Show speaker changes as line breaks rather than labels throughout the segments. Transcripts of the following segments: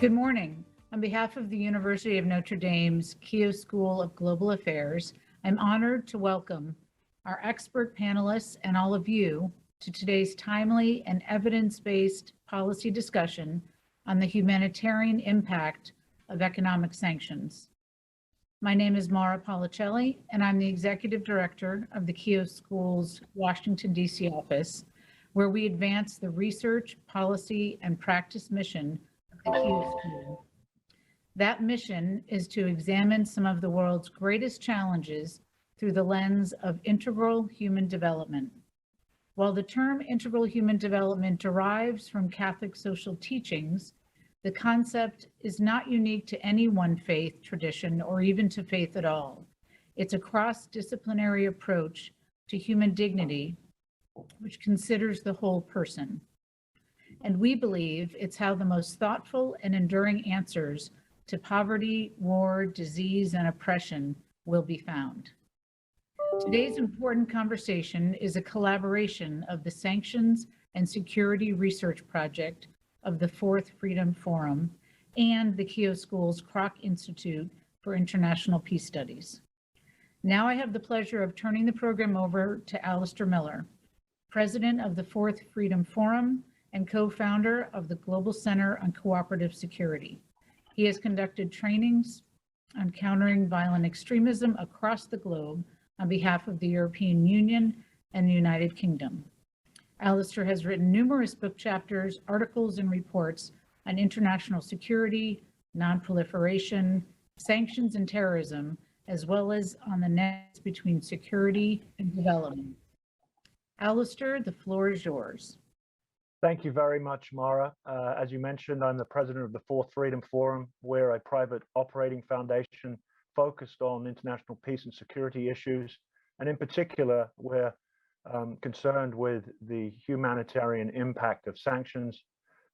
Good morning. On behalf of the University of Notre Dame's Keough School of Global Affairs, I'm honored to welcome our expert panelists and all of you to today's timely and evidence-based policy discussion on the humanitarian impact of economic sanctions. My name is Mara Policelli, and I'm the Executive Director of the Keough School's Washington, D.C. office, where we advance the research, policy, and practice mission of the Keough School. That mission is to examine some of the world's greatest challenges through the lens of integral human development. While the term integral human development derives from Catholic social teachings, the concept is not unique to any one faith tradition or even to faith at all. It's a cross-disciplinary approach to human dignity, which considers the whole person. And we believe it's how the most thoughtful and enduring answers to poverty, war, disease, and oppression will be found. Today's important conversation is a collaboration of the Sanctions and Security Research Project of the Fourth Freedom Forum and the Keough School's Kroc Institute for International Peace Studies. Now I have the pleasure of turning the program over to Alistair Miller, President of the Fourth Freedom Forum and co-founder of the Global Center on Cooperative Security. He has conducted trainings on countering violent extremism across the globe on behalf of the European Union and the United Kingdom. Alistair has written numerous book chapters, articles, and reports on international security, non-proliferation, sanctions, and terrorism, as well as on the nexus between security and development. Alistair, the floor is yours.
Thank you very much, Mara. As you mentioned, I'm the president of the Fourth Freedom Forum. We're a private operating foundation focused on international peace and security issues. And in particular, we're concerned with the humanitarian impact of sanctions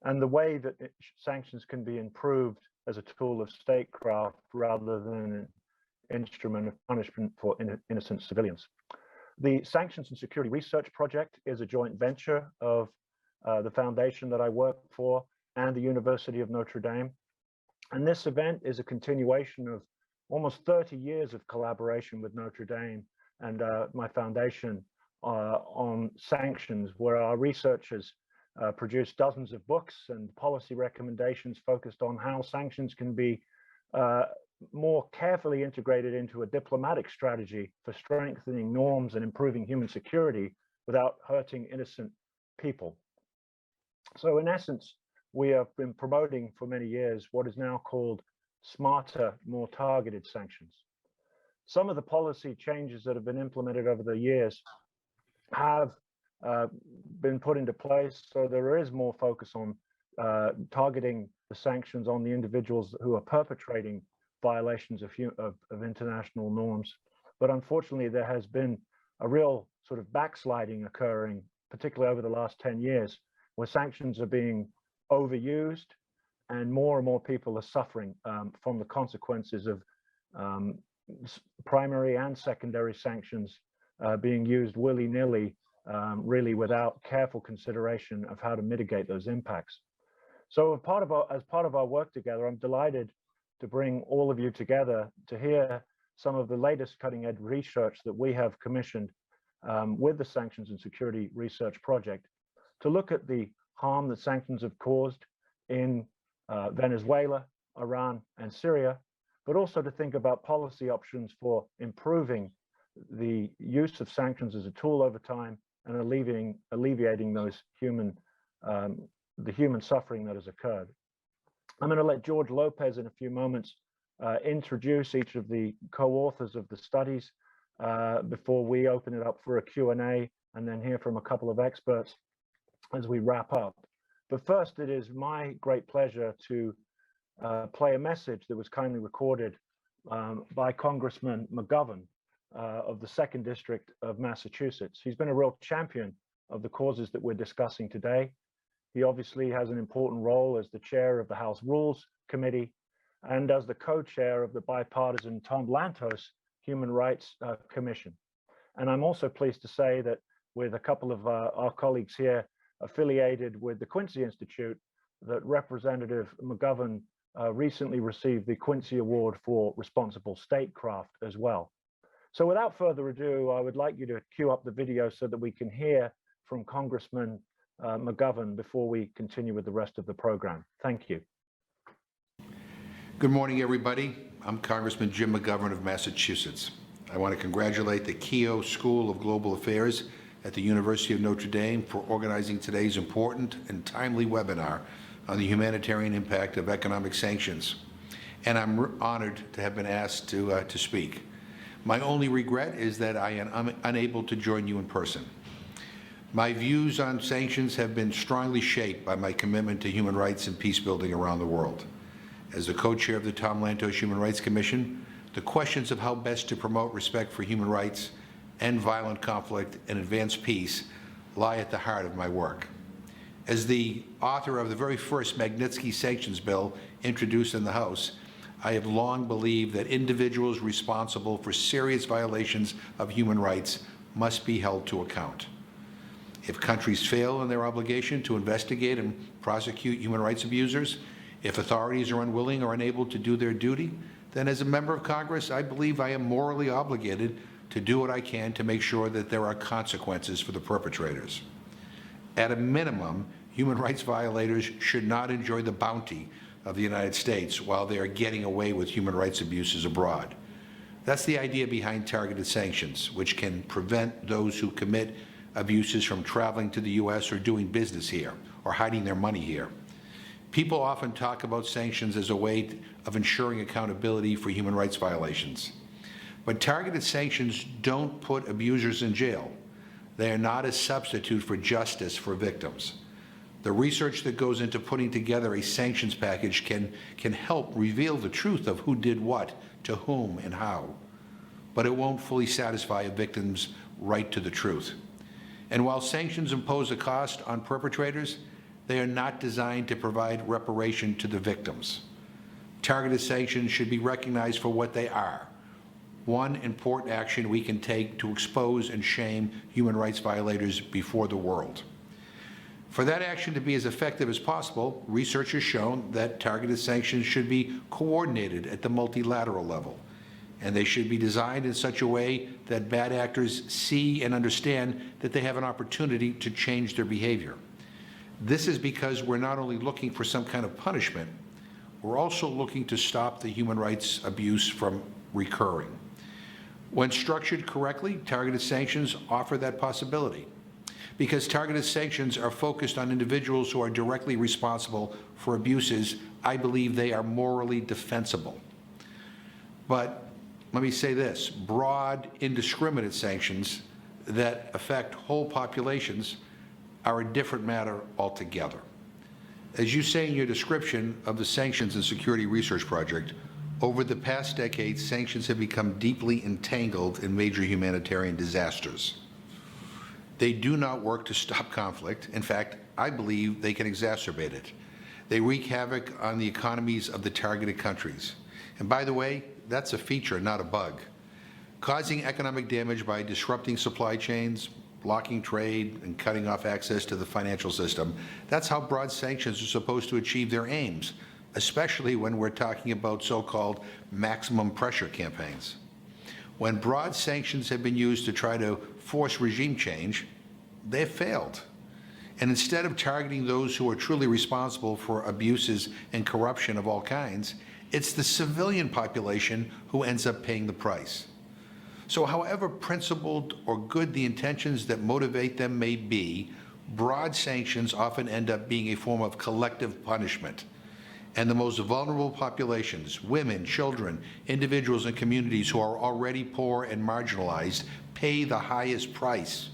and the way that sanctions can be improved as a tool of statecraft rather than an instrument of punishment for innocent civilians. The Sanctions and Security Research Project is a joint venture of the foundation that I work for and the University of Notre Dame. And this event is a continuation of almost 30 years of collaboration with Notre Dame and my foundation on sanctions, where our researchers produce dozens of books and policy recommendations focused on how sanctions can be more carefully integrated into a diplomatic strategy for strengthening norms and improving human security without hurting innocent people. So in essence, we have been promoting for many years what is now called smarter, more targeted sanctions. Some of the policy changes that have been implemented over the years have been put into place, so there is more focus on targeting the sanctions on the individuals who are perpetrating violations of international norms. But unfortunately, there has been a real sort of backsliding occurring, particularly over the last 10 years, where sanctions are being overused and more people are suffering from the consequences of primary and secondary sanctions being used willy-nilly, really without careful consideration of how to mitigate those impacts. So as part of our work together, I'm delighted to bring all of you together to hear some of the latest cutting-edge research that we have commissioned with the Sanctions and Security Research Project to look at the harm that sanctions have caused in Venezuela, Iran, and Syria, but also to think about policy options for improving the use of sanctions as a tool over time and alleviating those the human suffering that has occurred. I'm going to let George Lopez in a few moments introduce each of the co-authors of the studies before we open it up for a Q&A and then hear from a couple of experts as we wrap up. But first, it is my great pleasure to play a message that was kindly recorded by Congressman McGovern of the 2nd District of Massachusetts. He's been a real champion of the causes that we're discussing today. He obviously has an important role as the chair of the House Rules Committee and as the co-chair of the bipartisan Tom Lantos Human Rights Commission. And I'm also pleased to say that with a couple of our colleagues here affiliated with the Quincy Institute, that Representative McGovern recently received the Quincy Award for Responsible Statecraft as well. So without further ado, I would like you to cue up the video so that we can hear from Congressman McGovern before we continue with the rest of the program. Thank you.
Good morning, everybody. I'm Congressman Jim McGovern of Massachusetts. I want to congratulate the Keough School of Global Affairs at the University of Notre Dame for organizing today's important and timely webinar on the humanitarian impact of economic sanctions. And I'm honored to have been asked to speak. My only regret is that I am unable to join you in person. My views on sanctions have been strongly shaped by my commitment to human rights and peace building around the world. As the co-chair of the Tom Lantos Human Rights Commission, the questions of how best to promote respect for human rights, end violent conflict, and advance peace lie at the heart of my work. As the author of the very first Magnitsky sanctions bill introduced in the House, I have long believed that individuals responsible for serious violations of human rights must be held to account. If countries fail in their obligation to investigate and prosecute human rights abusers, if authorities are unwilling or unable to do their duty, then as a member of Congress, I believe I am morally obligated to do what I can to make sure that there are consequences for the perpetrators. At a minimum, human rights violators should not enjoy the bounty of the United States while they are getting away with human rights abuses abroad. That's the idea behind targeted sanctions, which can prevent those who commit abuses from traveling to the U.S. or doing business here or hiding their money here. People often talk about sanctions as a way of ensuring accountability for human rights violations. But targeted sanctions don't put abusers in jail. They are not a substitute for justice for victims. The research that goes into putting together a sanctions package can help reveal the truth of who did what, to whom, and how. But it won't fully satisfy a victim's right to the truth. And while sanctions impose a cost on perpetrators, they are not designed to provide reparation to the victims. Targeted sanctions should be recognized for what they are: one important action we can take to expose and shame human rights violators before the world. For that action to be as effective as possible, research has shown that targeted sanctions should be coordinated at the multilateral level, and they should be designed in such a way that bad actors see and understand that they have an opportunity to change their behavior. This is because we're not only looking for some kind of punishment, we're also looking to stop the human rights abuse from recurring. When structured correctly, targeted sanctions offer that possibility. Because targeted sanctions are focused on individuals who are directly responsible for abuses, I believe they are morally defensible. But let me say this: broad, indiscriminate sanctions that affect whole populations are a different matter altogether. As you say in your description of the Sanctions and Security Research Project, over the past decade, sanctions have become deeply entangled in major humanitarian disasters. They do not work to stop conflict. In fact, I believe they can exacerbate it. They wreak havoc on the economies of the targeted countries. And by the way, that's a feature, not a bug. Causing economic damage by disrupting supply chains, blocking trade, and cutting off access to the financial system. That's how broad sanctions are supposed to achieve their aims, especially when we're talking about so-called maximum pressure campaigns. When broad sanctions have been used to try to force regime change, they've failed. And instead of targeting those who are truly responsible for abuses and corruption of all kinds, it's the civilian population who ends up paying the price. So however principled or good the intentions that motivate them may be, broad sanctions often end up being a form of collective punishment. And the most vulnerable populations, women, children, individuals, and communities who are already poor and marginalized, pay the highest price.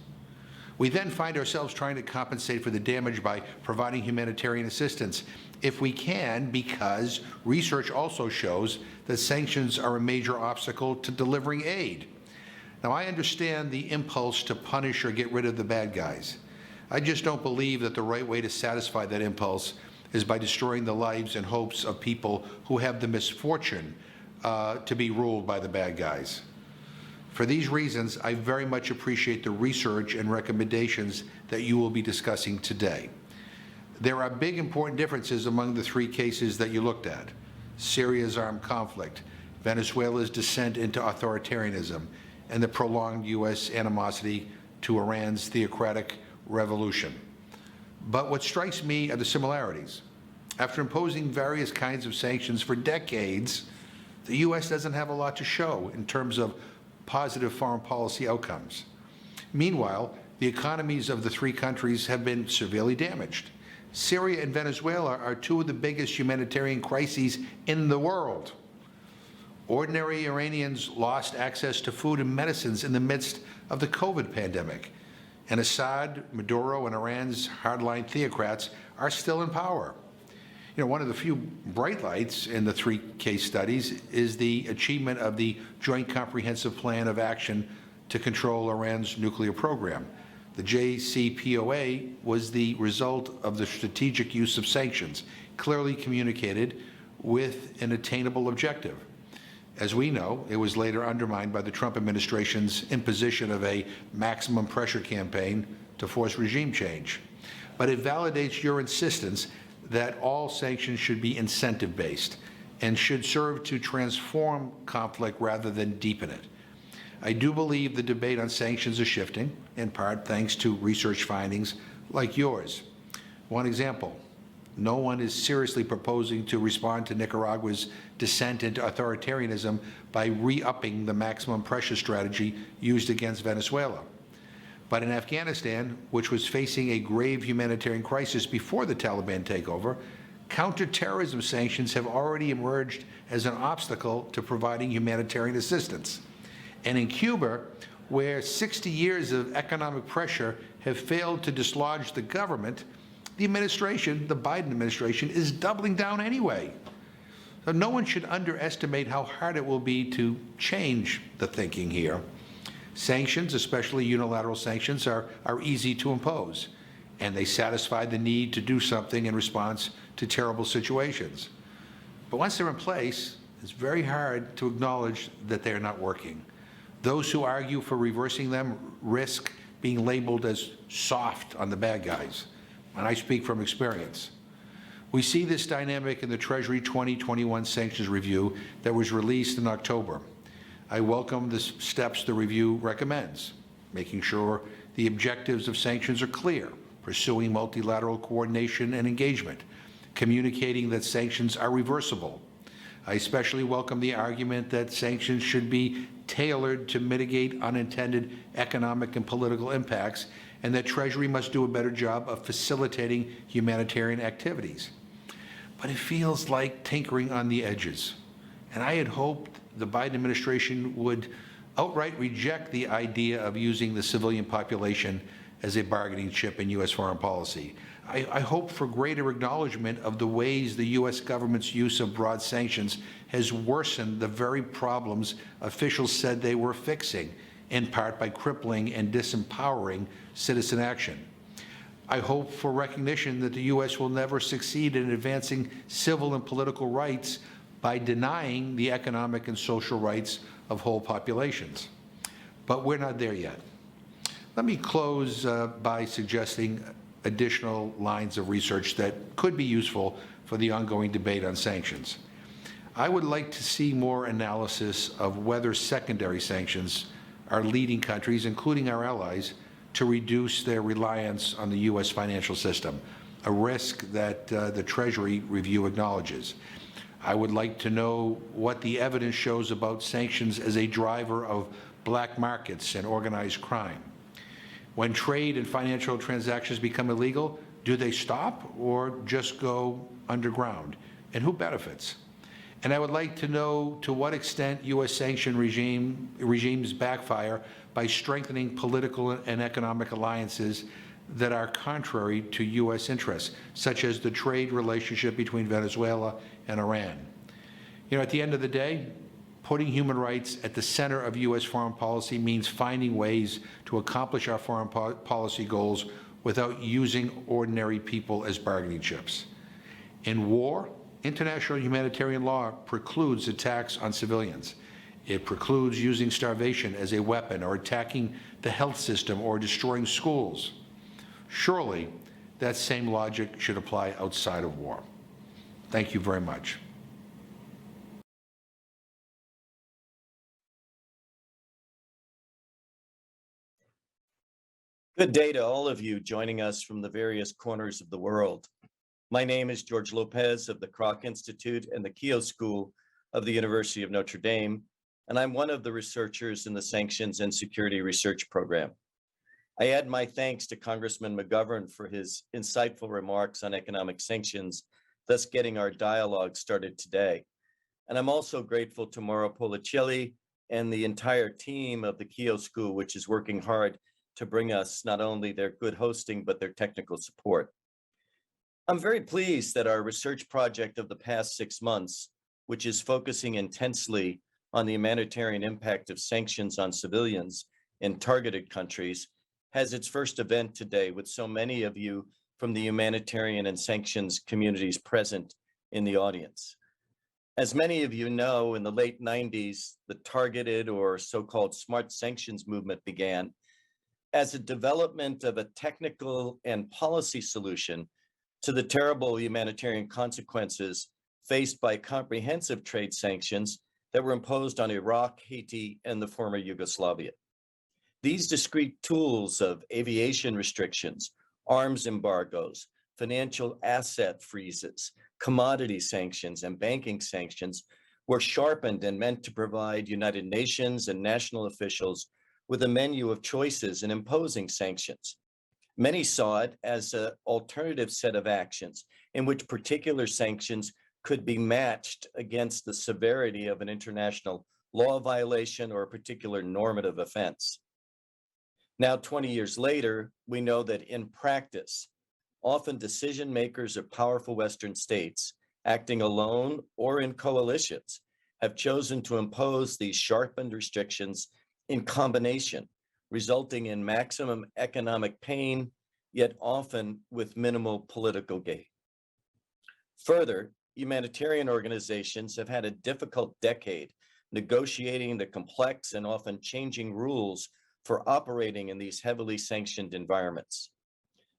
We then find ourselves trying to compensate for the damage by providing humanitarian assistance, if we can, because research also shows that sanctions are a major obstacle to delivering aid. Now, I understand the impulse to punish or get rid of the bad guys. I just don't believe that the right way to satisfy that impulse is by destroying the lives and hopes of people who have the misfortune to be ruled by the bad guys. For these reasons, I very much appreciate the research and recommendations that you will be discussing today. There are big important differences among the three cases that you looked at. Syria's armed conflict, Venezuela's descent into authoritarianism, and the prolonged U.S. animosity to Iran's theocratic revolution. But what strikes me are the similarities. After imposing various kinds of sanctions for decades, the U.S. doesn't have a lot to show in terms of positive foreign policy outcomes. Meanwhile, the economies of the three countries have been severely damaged. Syria and Venezuela are two of the biggest humanitarian crises in the world. Ordinary Iranians lost access to food and medicines in the midst of the COVID pandemic. And Assad, Maduro, and Iran's hardline theocrats are still in power. You know, one of the few bright lights in the three case studies is the achievement of the Joint Comprehensive Plan of Action to control Iran's nuclear program. The JCPOA was the result of the strategic use of sanctions, clearly communicated with an attainable objective. As we know, it was later undermined by the Trump administration's imposition of a maximum pressure campaign to force regime change. But it validates your insistence that all sanctions should be incentive-based and should serve to transform conflict rather than deepen it. I do believe the debate on sanctions is shifting, in part thanks to research findings like yours. One example, no one is seriously proposing to respond to Nicaragua's descent into authoritarianism by re-upping the maximum pressure strategy used against Venezuela. But in Afghanistan, which was facing a grave humanitarian crisis before the Taliban takeover, counterterrorism sanctions have already emerged as an obstacle to providing humanitarian assistance. And in Cuba, where 60 years of economic pressure have failed to dislodge the government, the administration, the Biden administration, is doubling down anyway. So no one should underestimate how hard it will be to change the thinking here. Sanctions, especially unilateral sanctions, are easy to impose, and they satisfy the need to do something in response to terrible situations. But once they're in place, it's very hard to acknowledge that they're not working. Those who argue for reversing them risk being labeled as soft on the bad guys, and I speak from experience. We see this dynamic in the Treasury 2021 Sanctions Review that was released in October. I welcome the steps the review recommends, making sure the objectives of sanctions are clear, pursuing multilateral coordination and engagement, communicating that sanctions are reversible. I especially welcome the argument that sanctions should be tailored to mitigate unintended economic and political impacts, and that Treasury must do a better job of facilitating humanitarian activities. But it feels like tinkering on the edges. And I had hoped the Biden administration would outright reject the idea of using the civilian population as a bargaining chip in U.S. foreign policy. I hope for greater acknowledgement of the ways the U.S. government's use of broad sanctions has worsened the very problems officials said they were fixing, in part by crippling and disempowering citizen action. I hope for recognition that the U.S. will never succeed in advancing civil and political rights by denying the economic and social rights of whole populations. But we're not there yet. Let me close by suggesting additional lines of research that could be useful for the ongoing debate on sanctions. I would like to see more analysis of whether secondary sanctions are leading countries, including our allies, to reduce their reliance on the U.S. financial system, a risk that the Treasury review acknowledges. I would like to know what the evidence shows about sanctions as a driver of black markets and organized crime. When trade and financial transactions become illegal, do they stop or just go underground? And who benefits? And I would like to know to what extent U.S. sanction regimes backfire by strengthening political and economic alliances that are contrary to U.S. interests, such as the trade relationship between Venezuela and Iran. You know, at the end of the day, putting human rights at the center of U.S. foreign policy means finding ways to accomplish our foreign policy goals without using ordinary people as bargaining chips. In war, international humanitarian law precludes attacks on civilians. It precludes using starvation as a weapon or attacking the health system or destroying schools. Surely, that same logic should apply outside of war. Thank you very much.
Good day to all of you joining us from the various corners of the world. My name is George Lopez of the Kroc Institute and the Keough School of the University of Notre Dame, and I'm one of the researchers in the Sanctions and Security Research Program. I add my thanks to Congressman McGovern for his insightful remarks on economic sanctions, thus getting our dialogue started today. And I'm also grateful to Mauro Policelli and the entire team of the Keough School, which is working hard to bring us not only their good hosting, but their technical support. I'm very pleased that our research project of the past 6 months, which is focusing intensely on the humanitarian impact of sanctions on civilians in targeted countries, has its first event today with so many of you from the humanitarian and sanctions communities present in the audience. As many of you know, in the late 90s, the targeted or so-called smart sanctions movement began as a development of a technical and policy solution to the terrible humanitarian consequences faced by comprehensive trade sanctions that were imposed on Iraq, Haiti, and the former Yugoslavia. These discrete tools of aviation restrictions, arms embargoes, financial asset freezes, commodity sanctions, and banking sanctions were sharpened and meant to provide United Nations and national officials with a menu of choices in imposing sanctions. Many saw it as an alternative set of actions in which particular sanctions could be matched against the severity of an international law violation or a particular normative offense. Now, 20 years later, we know that in practice, often decision makers of powerful Western states, acting alone or in coalitions, have chosen to impose these sharpened restrictions in combination, resulting in maximum economic pain, yet often with minimal political gain. Further, humanitarian organizations have had a difficult decade negotiating the complex and often changing rules for operating in these heavily sanctioned environments.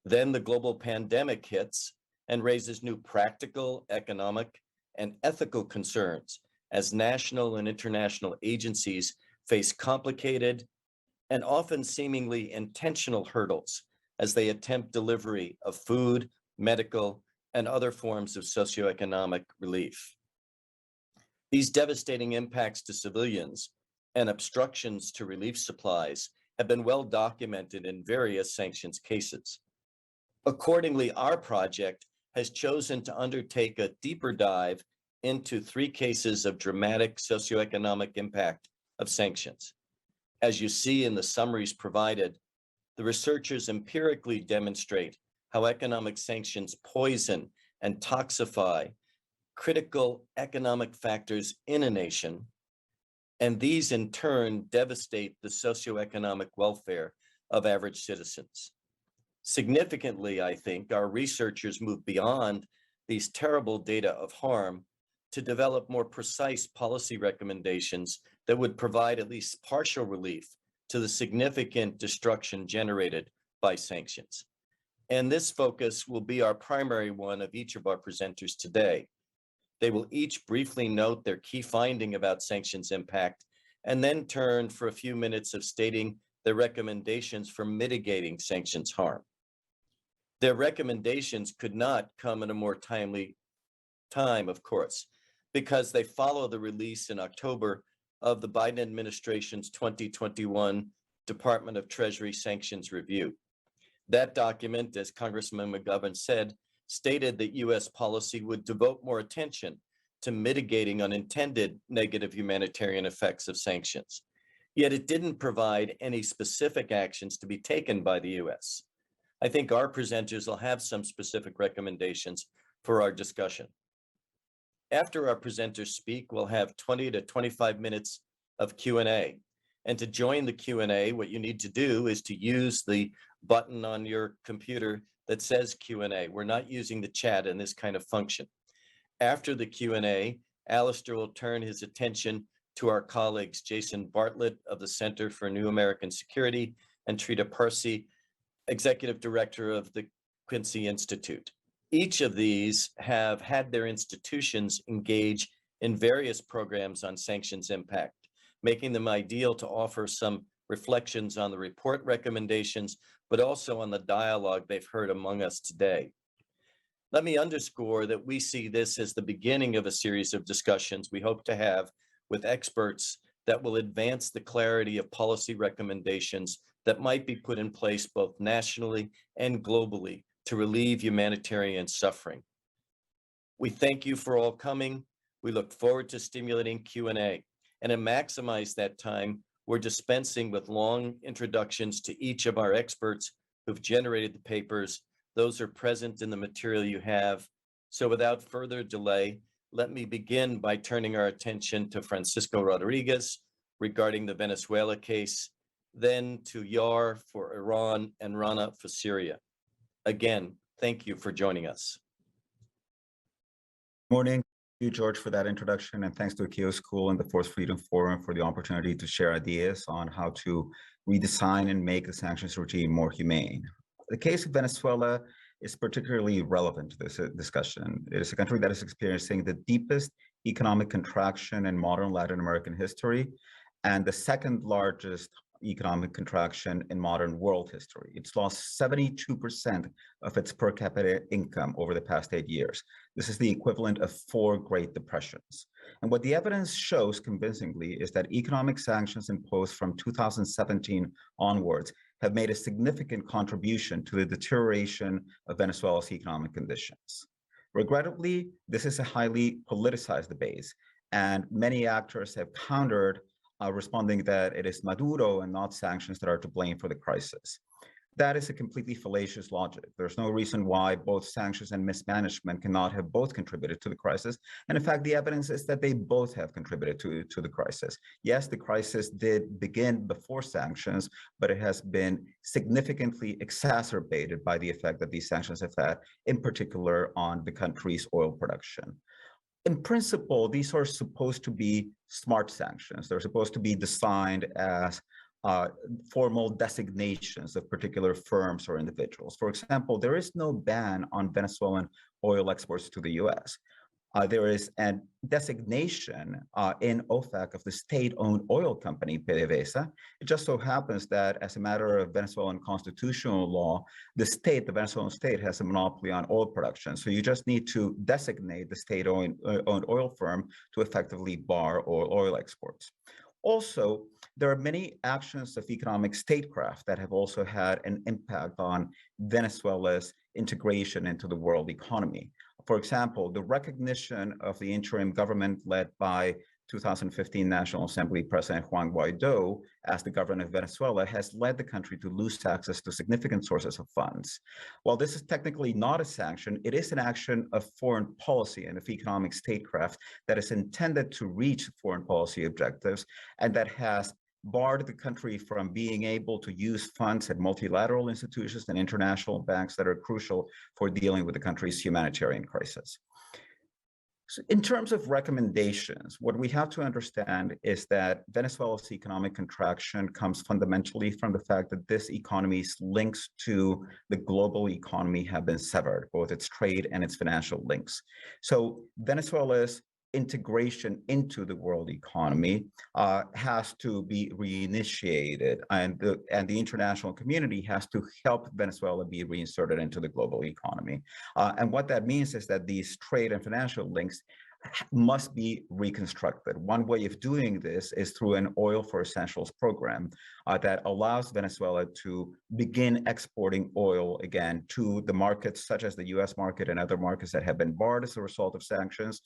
Then the global pandemic hits and raises new practical, economic, and ethical concerns as national and international agencies face complicated and often seemingly intentional hurdles as they attempt delivery of food, medical, and other forms of socioeconomic relief. These devastating impacts to civilians and obstructions to relief supplies have been well documented in various sanctions cases. Accordingly, our project has chosen to undertake a deeper dive into 3 cases of dramatic socioeconomic impact of sanctions. As you see in the summaries provided, the researchers empirically demonstrate how economic sanctions poison and toxify critical economic factors in a nation, and these in turn devastate the socioeconomic welfare of average citizens. Significantly, I think, our researchers move beyond these terrible data of harm to develop more precise policy recommendations that would provide at least partial relief to the significant destruction generated by sanctions. And this focus will be our primary one of each of our presenters today. They will each briefly note their key finding about sanctions impact and then turn for a few minutes of stating their recommendations for mitigating sanctions harm. Their recommendations could not come at a more timely time, of course, because they follow the release in October of the Biden administration's 2021 Department of Treasury Sanctions Review. That document, as Congressman McGovern said, stated that U.S. policy would devote more attention to mitigating unintended negative humanitarian effects of sanctions. Yet it didn't provide any specific actions to be taken by the U.S. I think our presenters will have some specific recommendations for our discussion. After our presenters speak, we'll have 20 to 25 minutes of Q&A. And to join the Q&A, what you need to do is to use the button on your computer that says Q&A. We're not using the chat in this kind of function. After the Q&A, Alistair will turn his attention to our colleagues, Jason Bartlett of the Center for New American Security and Trita Parsi, Executive Director of the Quincy Institute. Each of these have had their institutions engage in various programs on sanctions impact, making them ideal to offer some reflections on the report recommendations, but also on the dialogue they've heard among us today. Let me underscore that we see this as the beginning of a series of discussions we hope to have with experts that will advance the clarity of policy recommendations that might be put in place both nationally and globally to relieve humanitarian suffering. We thank you for all coming. We look forward to stimulating Q&A. And to maximize that time, we're dispensing with long introductions to each of our experts who've generated the papers. Those are present in the material you have. So without further delay, let me begin by turning our attention to Francisco Rodriguez regarding the Venezuela case, then to YARA for Iran and RANA for Syria. Again, thank you for joining us.
Morning. Thank you, George, for that introduction, and thanks to the Keough School and the Fourth Freedom Forum for the opportunity to share ideas on how to redesign and make the sanctions regime more humane. The case of Venezuela is particularly relevant to this discussion. It is a country that is experiencing the deepest economic contraction in modern Latin American history and the second largest economic contraction in modern world history. It's lost 72% of its per capita income over the past 8 years. This is the equivalent of 4 Great Depressions. And what the evidence shows convincingly is that economic sanctions imposed from 2017 onwards have made a significant contribution to the deterioration of Venezuela's economic conditions. Regrettably, this is a highly politicized debate, and many actors have countered responding that it is Maduro and not sanctions that are to blame for the crisis. That is a completely fallacious logic. There's no reason why both sanctions and mismanagement cannot have both contributed to the crisis. And in fact, the evidence is that they both have contributed to the crisis. Yes, the crisis did begin before sanctions, but it has been significantly exacerbated by the effect that these sanctions have had, in particular on the country's oil production. In principle, these are supposed to be smart sanctions. They're supposed to be designed as formal designations of particular firms or individuals. For example, there is no ban on Venezuelan oil exports to the US. There is a designation in OFAC of the state-owned oil company, PDVSA. It just so happens that as a matter of Venezuelan constitutional law, the Venezuelan state has a monopoly on oil production. So you just need to designate the state-owned oil firm to effectively bar oil exports. Also, there are many actions of economic statecraft that have also had an impact on Venezuela's integration into the world economy. For example, the recognition of the interim government led by 2015 National Assembly President Juan Guaido as the government of Venezuela has led the country to lose access to significant sources of funds. While this is technically not a sanction, it is an action of foreign policy and of economic statecraft that is intended to reach foreign policy objectives and that has barred the country from being able to use funds at multilateral institutions and international banks that are crucial for dealing with the country's humanitarian crisis. So in terms of recommendations, what we have to understand is that Venezuela's economic contraction comes fundamentally from the fact that this economy's links to the global economy have been severed, both its trade and its financial links. So Venezuela's integration into the world economy has to be reinitiated, and the international community has to help Venezuela be reinserted into the global economy. And what that means is that these trade and financial links must be reconstructed. One way of doing this is through an oil for essentials program that allows Venezuela to begin exporting oil again to the markets such as the US market and other markets that have been barred as a result of sanctions,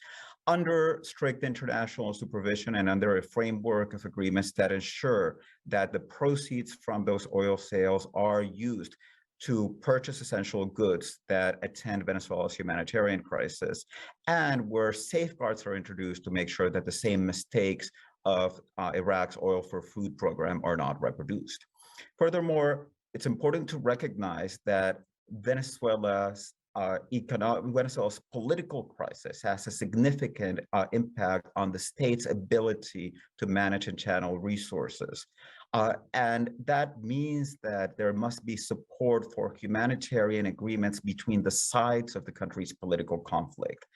under strict international supervision and under a framework of agreements that ensure that the proceeds from those oil sales are used to purchase essential goods that attend Venezuela's humanitarian crisis, and where safeguards are introduced to make sure that the same mistakes of Iraq's oil for food program are not reproduced. Furthermore, it's important to recognize that Venezuela's political crisis has a significant impact on the state's ability to manage and channel resources. And that means that there must be support for humanitarian agreements between the sides of the country's political conflict.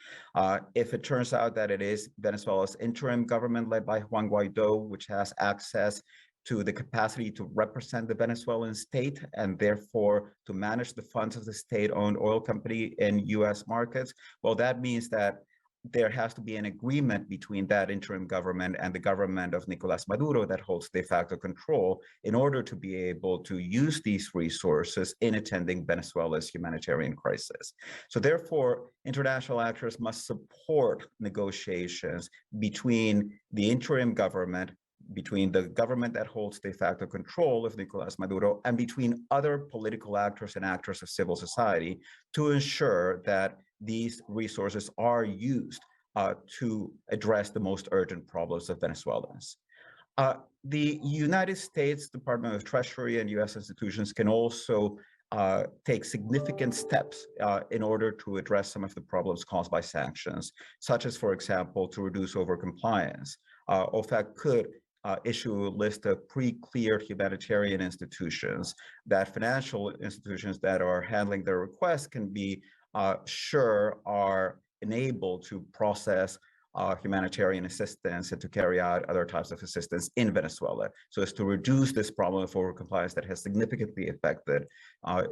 If it turns out that it is Venezuela's interim government led by Juan Guaido, which has access to the capacity to represent the Venezuelan state and therefore to manage the funds of the state-owned oil company in US markets, well, that means that there has to be an agreement between that interim government and the government of Nicolas Maduro that holds de facto control in order to be able to use these resources in attending Venezuela's humanitarian crisis. So therefore, international actors must support negotiations between the interim government, between the government that holds de facto control of Nicolas Maduro, and between other political actors and actors of civil society to ensure that these resources are used to address the most urgent problems of Venezuelans. The United States Department of Treasury and US institutions can also take significant steps in order to address some of the problems caused by sanctions, such as, for example, to reduce overcompliance. OFAC could issue a list of pre-cleared humanitarian institutions that financial institutions that are handling their requests can be sure are enabled to process humanitarian assistance and to carry out other types of assistance in Venezuela, so as to reduce this problem of overcompliance that has significantly affected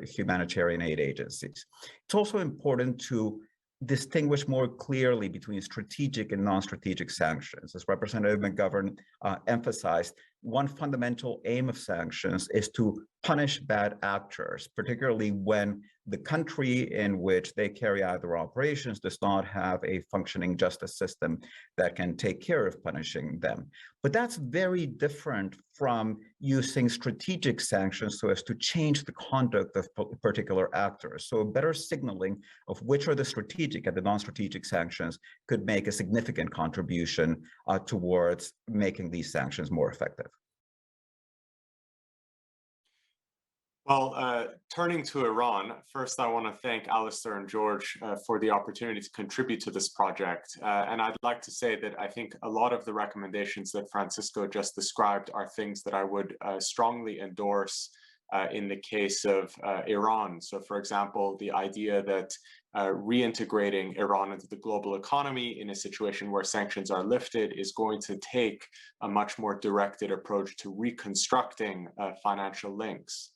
humanitarian aid agencies. It's also important to distinguish more clearly between strategic and non-strategic sanctions. As Representative McGovern emphasized, one fundamental aim of sanctions is to punish bad actors, particularly when the country in which they carry out their operations does not have a functioning justice system that can take care of punishing them. But that's very different from using strategic sanctions so as to change the conduct of particular actors. So better signaling of which are the strategic and the non-strategic sanctions could make a significant contribution towards making these sanctions more effective.
Well, turning to Iran, first I want to thank Alistair and George for the opportunity to contribute to this project. And I'd like to say that I think a lot of the recommendations that Francisco just described are things that I would strongly endorse in the case of Iran. So for example, the idea that reintegrating Iran into the global economy in a situation where sanctions are lifted is going to take a much more directed approach to reconstructing financial links.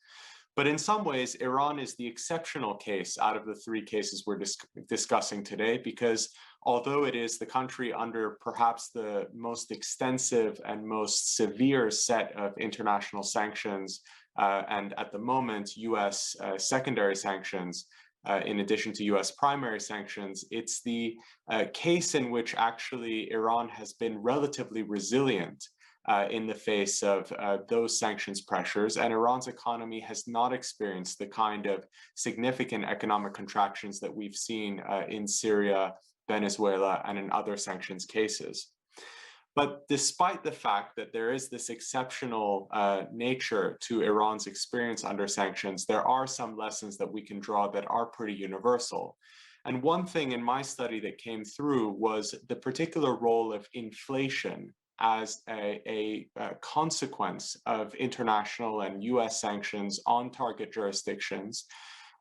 But in some ways, Iran is the exceptional case out of the three cases we're discussing today, because although it is the country under perhaps the most extensive and most severe set of international sanctions, and at the moment, US secondary sanctions, in addition to US primary sanctions, it's the case in which actually Iran has been relatively resilient in the face of those sanctions pressures, and Iran's economy has not experienced the kind of significant economic contractions that we've seen in Syria, Venezuela, and in other sanctions cases. But despite the fact that there is this exceptional nature to Iran's experience under sanctions, there are some lessons that we can draw that are pretty universal. And one thing in my study that came through was the particular role of inflation as a consequence of international and US sanctions on target jurisdictions,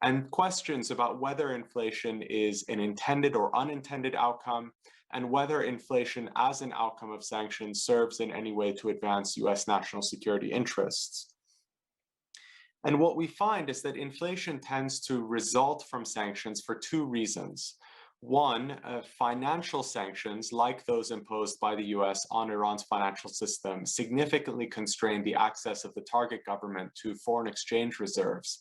and questions about whether inflation is an intended or unintended outcome, and whether inflation as an outcome of sanctions serves in any way to advance US national security interests. And what we find is that inflation tends to result from sanctions for two reasons. One, financial sanctions, like those imposed by the US on Iran's financial system, significantly constrain the access of the target government to foreign exchange reserves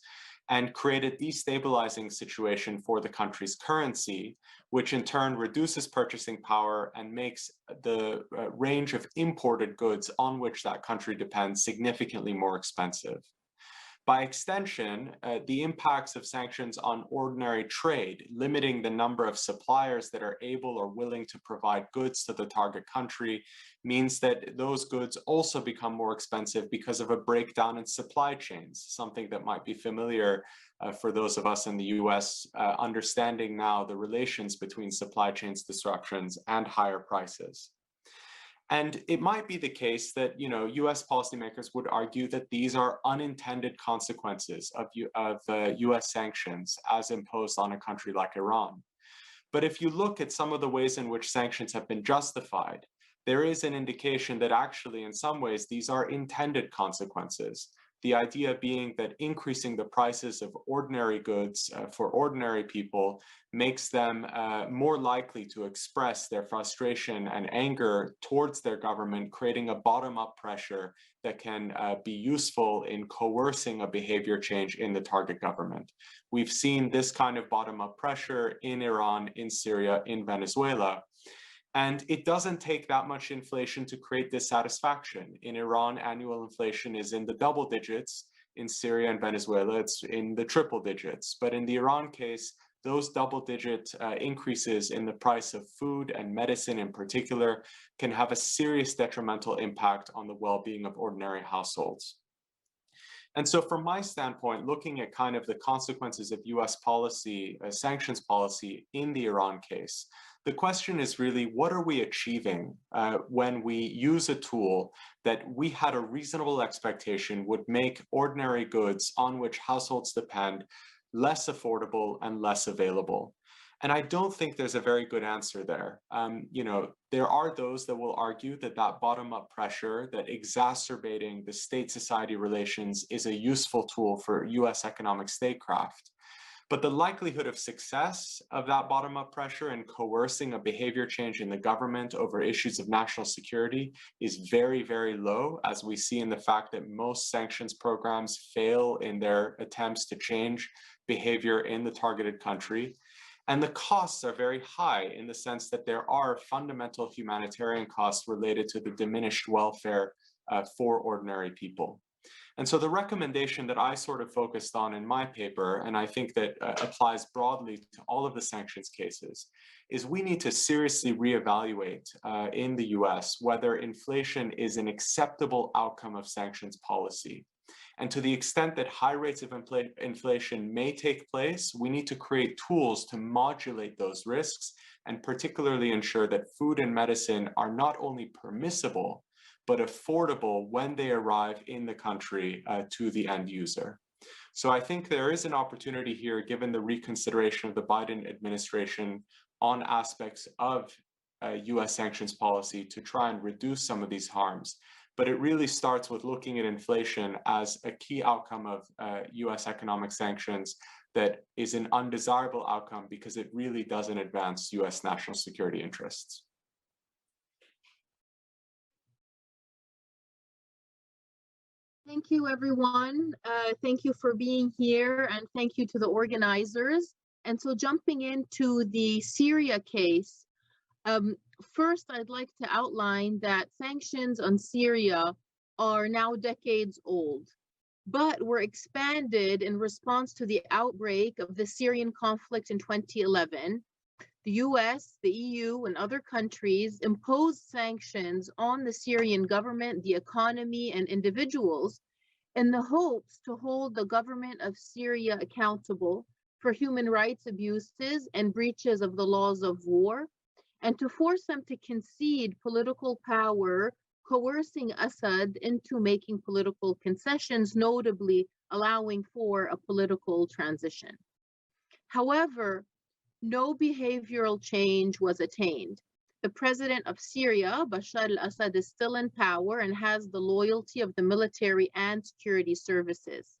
and create a destabilizing situation for the country's currency, which in turn reduces purchasing power and makes the range of imported goods on which that country depends significantly more expensive. By extension, the impacts of sanctions on ordinary trade, limiting the number of suppliers that are able or willing to provide goods to the target country, means that those goods also become more expensive because of a breakdown in supply chains, something that might be familiar for those of us in the US, understanding now the relations between supply chains disruptions and higher prices. And it might be the case that, US policymakers would argue that these are unintended consequences of US sanctions as imposed on a country like Iran. But if you look at some of the ways in which sanctions have been justified, there is an indication that actually in some ways these are intended consequences. The idea being that increasing the prices of ordinary goods for ordinary people makes them more likely to express their frustration and anger towards their government, creating a bottom-up pressure that can be useful in coercing a behavior change in the target government. We've seen this kind of bottom-up pressure in Iran, in Syria, in Venezuela. And it doesn't take that much inflation to create dissatisfaction. In Iran, annual inflation is in the double digits. In Syria and Venezuela, it's in the triple digits. But in the Iran case, those double-digit increases in the price of food and medicine in particular can have a serious detrimental impact on the well-being of ordinary households. And so from my standpoint, looking at kind of the consequences of US policy, sanctions policy in the Iran case, the question is really, what are we achieving when we use a tool that we had a reasonable expectation would make ordinary goods on which households depend less affordable and less available? And I don't think there's a very good answer there. There are those that will argue that that bottom-up pressure, that exacerbating the state-society relations is a useful tool for US economic statecraft. But the likelihood of success of that bottom-up pressure and coercing a behavior change in the government over issues of national security is very, very low, as we see in the fact that most sanctions programs fail in their attempts to change behavior in the targeted country. And the costs are very high in the sense that there are fundamental humanitarian costs related to the diminished welfare for ordinary people. And so the recommendation that I sort of focused on in my paper, and I think that applies broadly to all of the sanctions cases, is we need to seriously reevaluate in the US whether inflation is an acceptable outcome of sanctions policy. And to the extent that high rates of inflation may take place, we need to create tools to modulate those risks and particularly ensure that food and medicine are not only permissible, but affordable when they arrive in the country to the end user. So I think there is an opportunity here, given the reconsideration of the Biden administration on aspects of US sanctions policy, to try and reduce some of these harms. But it really starts with looking at inflation as a key outcome of US economic sanctions that is an undesirable outcome because it really doesn't advance US national security interests.
Thank you, everyone. Thank you for being here, and thank you to the organizers. And so jumping into the Syria case, first, I'd like to outline that sanctions on Syria are now decades old, but were expanded in response to the outbreak of the Syrian conflict in 2011. The US, the EU, and other countries imposed sanctions on the Syrian government, the economy, and individuals in the hopes to hold the government of Syria accountable for human rights abuses and breaches of the laws of war, and to force them to concede political power, coercing Assad into making political concessions, notably allowing for a political transition. However, no behavioral change was attained. The president of Syria, Bashar al-Assad, is still in power and has the loyalty of the military and security services.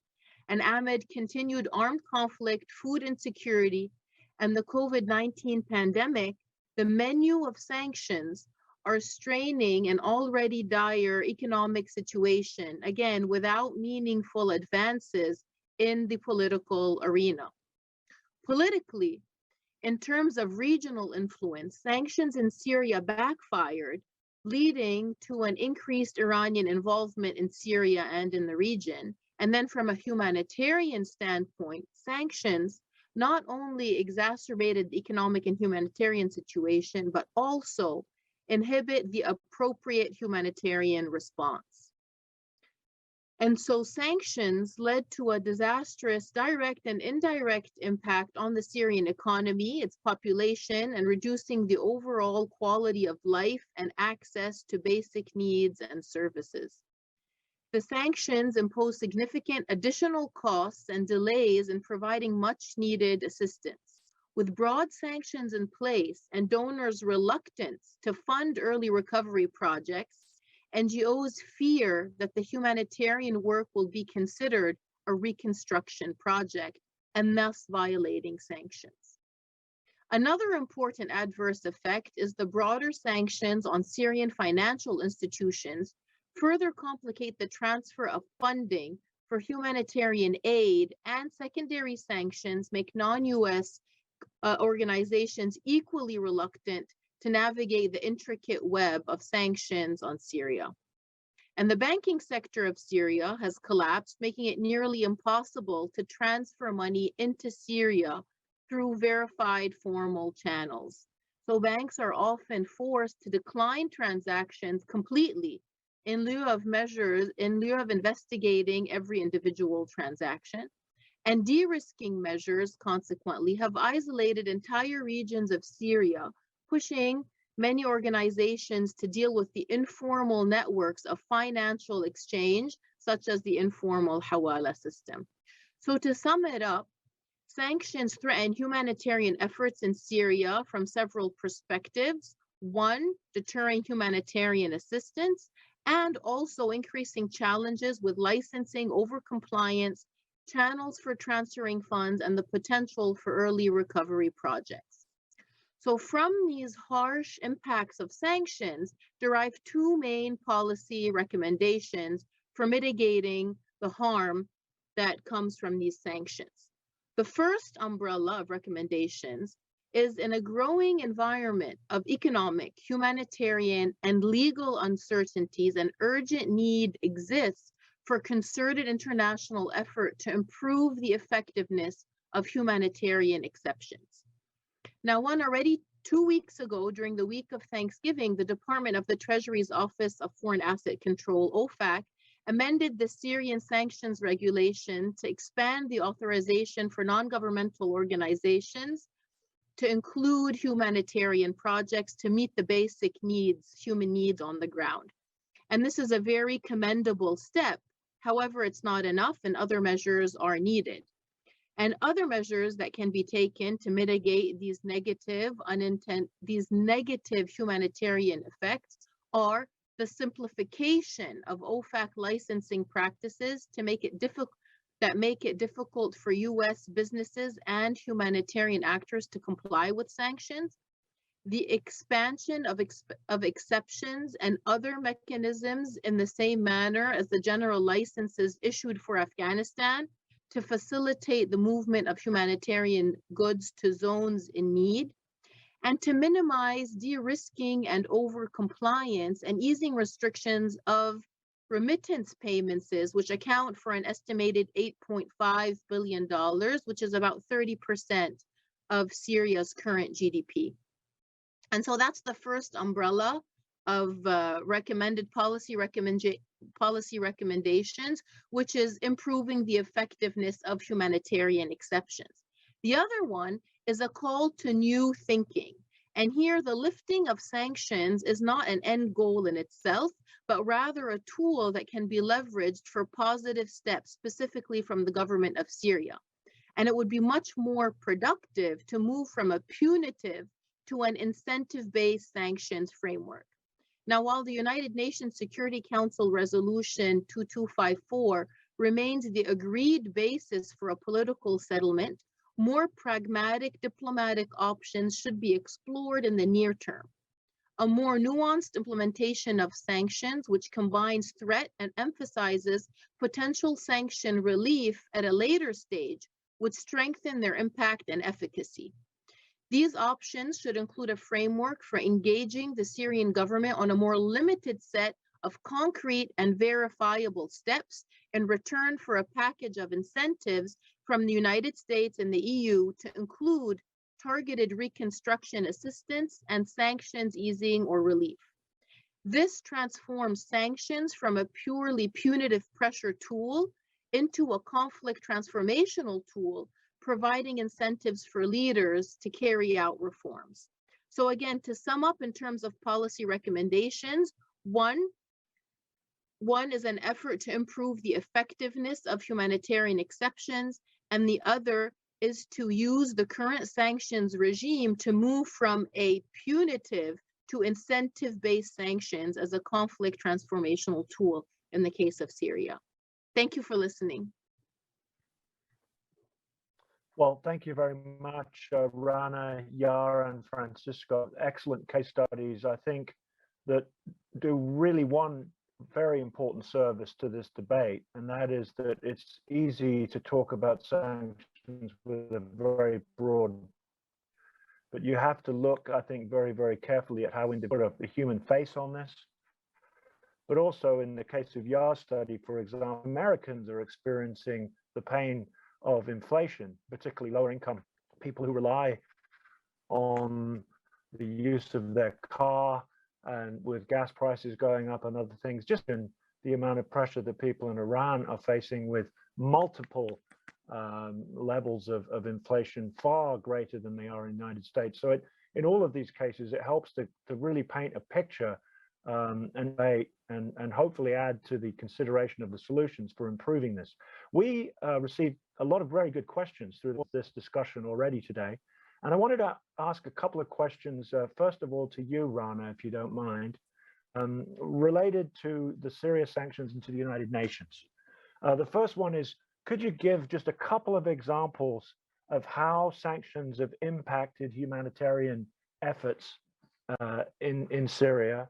And amid continued armed conflict, food insecurity, and the COVID-19 pandemic, the menu of sanctions are straining an already dire economic situation, again, without meaningful advances in the political arena. Politically, in terms of regional influence, sanctions in Syria backfired, leading to an increased Iranian involvement in Syria and in the region. And then from a humanitarian standpoint, sanctions not only exacerbated the economic and humanitarian situation, but also inhibit the appropriate humanitarian response. And so sanctions led to a disastrous direct and indirect impact on the Syrian economy, its population, and reducing the overall quality of life and access to basic needs and services. The sanctions impose significant additional costs and delays in providing much needed assistance, With broad sanctions in place and donors' reluctance to fund early recovery projects, NGOs fear that the humanitarian work will be considered a reconstruction project and thus violating sanctions. Another important adverse effect is the broader sanctions on Syrian financial institutions further complicate the transfer of funding for humanitarian aid, and secondary sanctions make non-US organizations equally reluctant to navigate the intricate web of sanctions on Syria. And the banking sector of Syria has collapsed, making it nearly impossible to transfer money into Syria through verified formal channels. So banks are often forced to decline transactions completely in lieu of investigating every individual transaction. And de-risking measures, consequently, have isolated entire regions of Syria, pushing many organizations to deal with the informal networks of financial exchange, such as the informal Hawala system. So to sum it up, sanctions threaten humanitarian efforts in Syria from several perspectives. One, deterring humanitarian assistance, and also increasing challenges with licensing, overcompliance, channels for transferring funds, and the potential for early recovery projects. So from these harsh impacts of sanctions derive two main policy recommendations for mitigating the harm that comes from these sanctions. The first umbrella of recommendations is in a growing environment of economic, humanitarian, and legal uncertainties, an urgent need exists for concerted international effort to improve the effectiveness of humanitarian exceptions. Now, already 2 weeks ago, during the week of Thanksgiving, the Department of the Treasury's Office of Foreign Asset Control, OFAC, amended the Syrian sanctions regulation to expand the authorization for non-governmental organizations to include humanitarian projects to meet the basic needs, human needs on the ground. And this is a very commendable step. However, it's not enough, and other measures are needed. And other measures that can be taken to mitigate these negative humanitarian effects are the simplification of OFAC licensing practices to make it difficult for US businesses and humanitarian actors to comply with sanctions, the expansion of exceptions and other mechanisms in the same manner as the general licenses issued for Afghanistan to facilitate the movement of humanitarian goods to zones in need, and to minimize de-risking and over-compliance and easing restrictions of remittance payments, which account for an estimated $8.5 billion, which is about 30% of Syria's current GDP. And so that's the first umbrella of recommended policy recommendations, which is improving the effectiveness of humanitarian exceptions. The other one is a call to new thinking. And here the lifting of sanctions is not an end goal in itself, but rather a tool that can be leveraged for positive steps, specifically from the government of Syria. And it would be much more productive to move from a punitive to an incentive-based sanctions framework. Now, while the United Nations Security Council Resolution 2254 remains the agreed basis for a political settlement, more pragmatic diplomatic options should be explored in the near term. A more nuanced implementation of sanctions, which combines threat and emphasizes potential sanction relief at a later stage, would strengthen their impact and efficacy. These options should include a framework for engaging the Syrian government on a more limited set of concrete and verifiable steps in return for a package of incentives from the United States and the EU to include targeted reconstruction assistance and sanctions easing or relief. This transforms sanctions from a purely punitive pressure tool into a conflict transformational tool, providing incentives for leaders to carry out reforms. So again, to sum up in terms of policy recommendations, one is an effort to improve the effectiveness of humanitarian exceptions, and the other is to use the current sanctions regime to move from a punitive to incentive-based sanctions as a conflict transformational tool in the case of Syria. Thank you for listening.
Well, thank you very much, Rana, Yara, and Francisco. Excellent case studies, I think, that do really one very important service to this debate, and that is that it's easy to talk about sanctions with a very broad, but you have to look, I think, very, very carefully at how individuals put a human face on this. But also in the case of Yara's study, for example, Americans are experiencing the pain of inflation, particularly lower income people who rely on the use of their car, and with gas prices going up and other things, just in the amount of pressure that people in Iran are facing with multiple levels of inflation far greater than they are in the United States. So in all of these cases, it helps to really paint a picture and hopefully add to the consideration of the solutions for improving this. We received a lot of very good questions through this discussion already today. And I wanted to ask a couple of questions, first of all, to you, Rana, if you don't mind, related to the Syria sanctions and to the United Nations. The first one is, could you give just a couple of examples of how sanctions have impacted humanitarian efforts in Syria,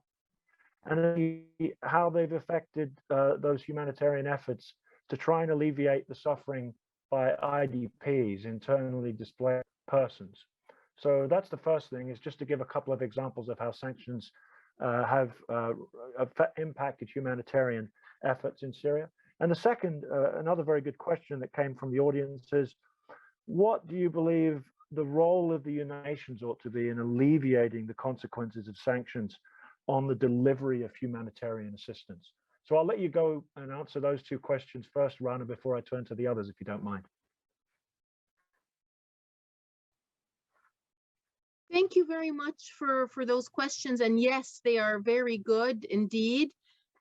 and how they've affected those humanitarian efforts to try and alleviate the suffering by IDPs, internally displaced persons? So that's the first thing, is just to give a couple of examples of how sanctions have impacted humanitarian efforts in Syria. And the second, another very good question that came from the audience is, what do you believe the role of the United Nations ought to be in alleviating the consequences of sanctions on the delivery of humanitarian assistance? So I'll let you go and answer those two questions first, Rana, before I turn to the others, if you don't mind.
Thank you very much for those questions. And yes, they are very good indeed.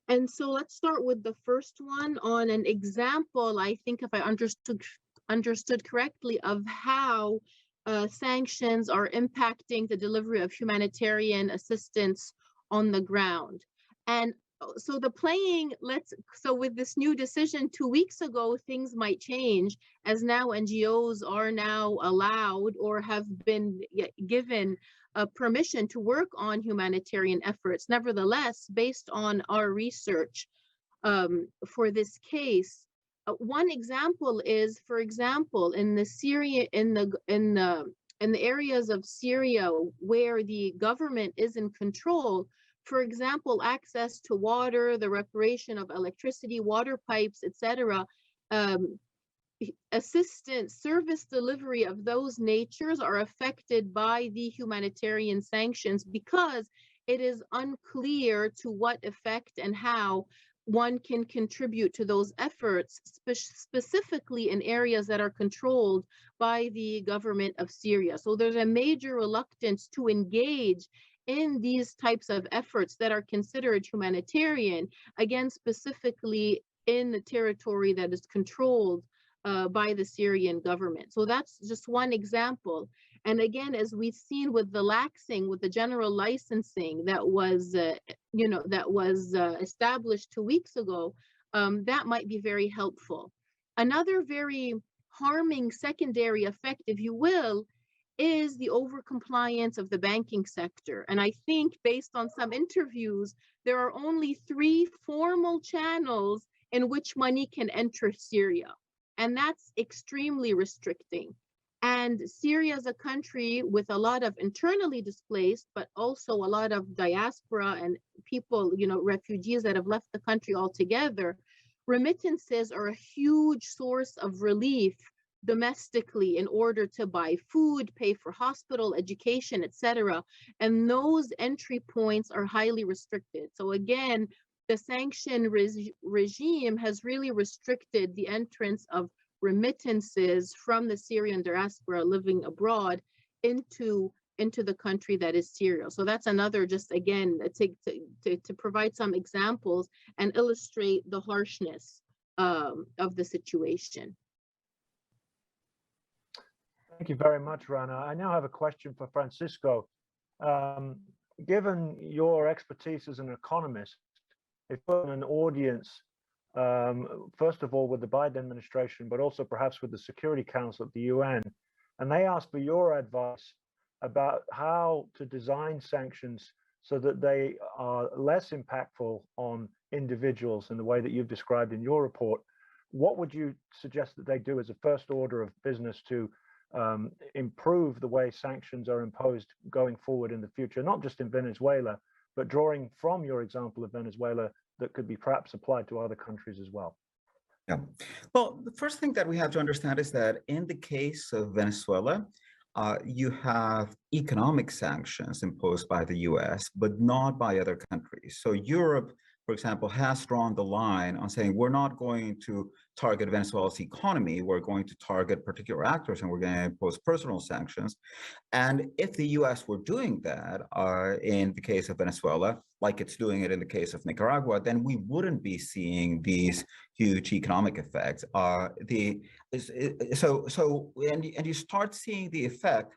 And so let's start with the first one on an example, I think, if I understood correctly, of how sanctions are impacting the delivery of humanitarian assistance on the ground. And so so with this new decision 2 weeks ago, things might change, as now NGOs are now allowed or have been given permission to work on humanitarian efforts. Nevertheless, based on our research for this case, one example is, for example, in the areas of Syria where the government is in control, for example, access to water, the reparation of electricity, water pipes, etc., assistance, service delivery of those natures are affected by the humanitarian sanctions, because it is unclear to what effect and how one can contribute to those efforts, specifically in areas that are controlled by the government of Syria. So there's a major reluctance to engage in these types of efforts that are considered humanitarian, again, specifically in the territory that is controlled by the Syrian government. So that's just one example. And again, as we've seen with the laxing, with the general licensing that was, established 2 weeks ago, that might be very helpful. Another very harming secondary effect, if you will, is the overcompliance of the banking sector. And I think, based on some interviews, there are only 3 formal channels in which money can enter Syria. And that's extremely restricting. And Syria is a country with a lot of internally displaced, but also a lot of diaspora and people, refugees that have left the country altogether. Remittances are a huge source of relief domestically in order to buy food, pay for hospital, education, etc. And those entry points are highly restricted. So again, the sanction regime has really restricted the entrance of remittances from the Syrian diaspora living abroad into the country that is Syria. So that's another, just again, to provide some examples and illustrate the harshness of the situation.
Thank you very much, Rana. I now have a question for Francisco. Given your expertise as an economist, if you're in an audience, first of all with the Biden administration, but also perhaps with the Security Council at the UN, and they ask for your advice about how to design sanctions so that they are less impactful on individuals in the way that you've described in your report, what would you suggest that they do as a first order of business to improve the way sanctions are imposed going forward in the future, not just in Venezuela, but drawing from your example of Venezuela that could be perhaps applied to other countries as well?
Yeah. Well, the first thing that we have to understand is that in the case of Venezuela, you have economic sanctions imposed by the US, but not by other countries. So Europe, for example, has drawn the line on saying we're not going to target Venezuela's economy, we're going to target particular actors and we're going to impose personal sanctions. And if the US were doing that in the case of Venezuela, like it's doing it in the case of Nicaragua, then we wouldn't be seeing these huge economic effects. And you start seeing the effect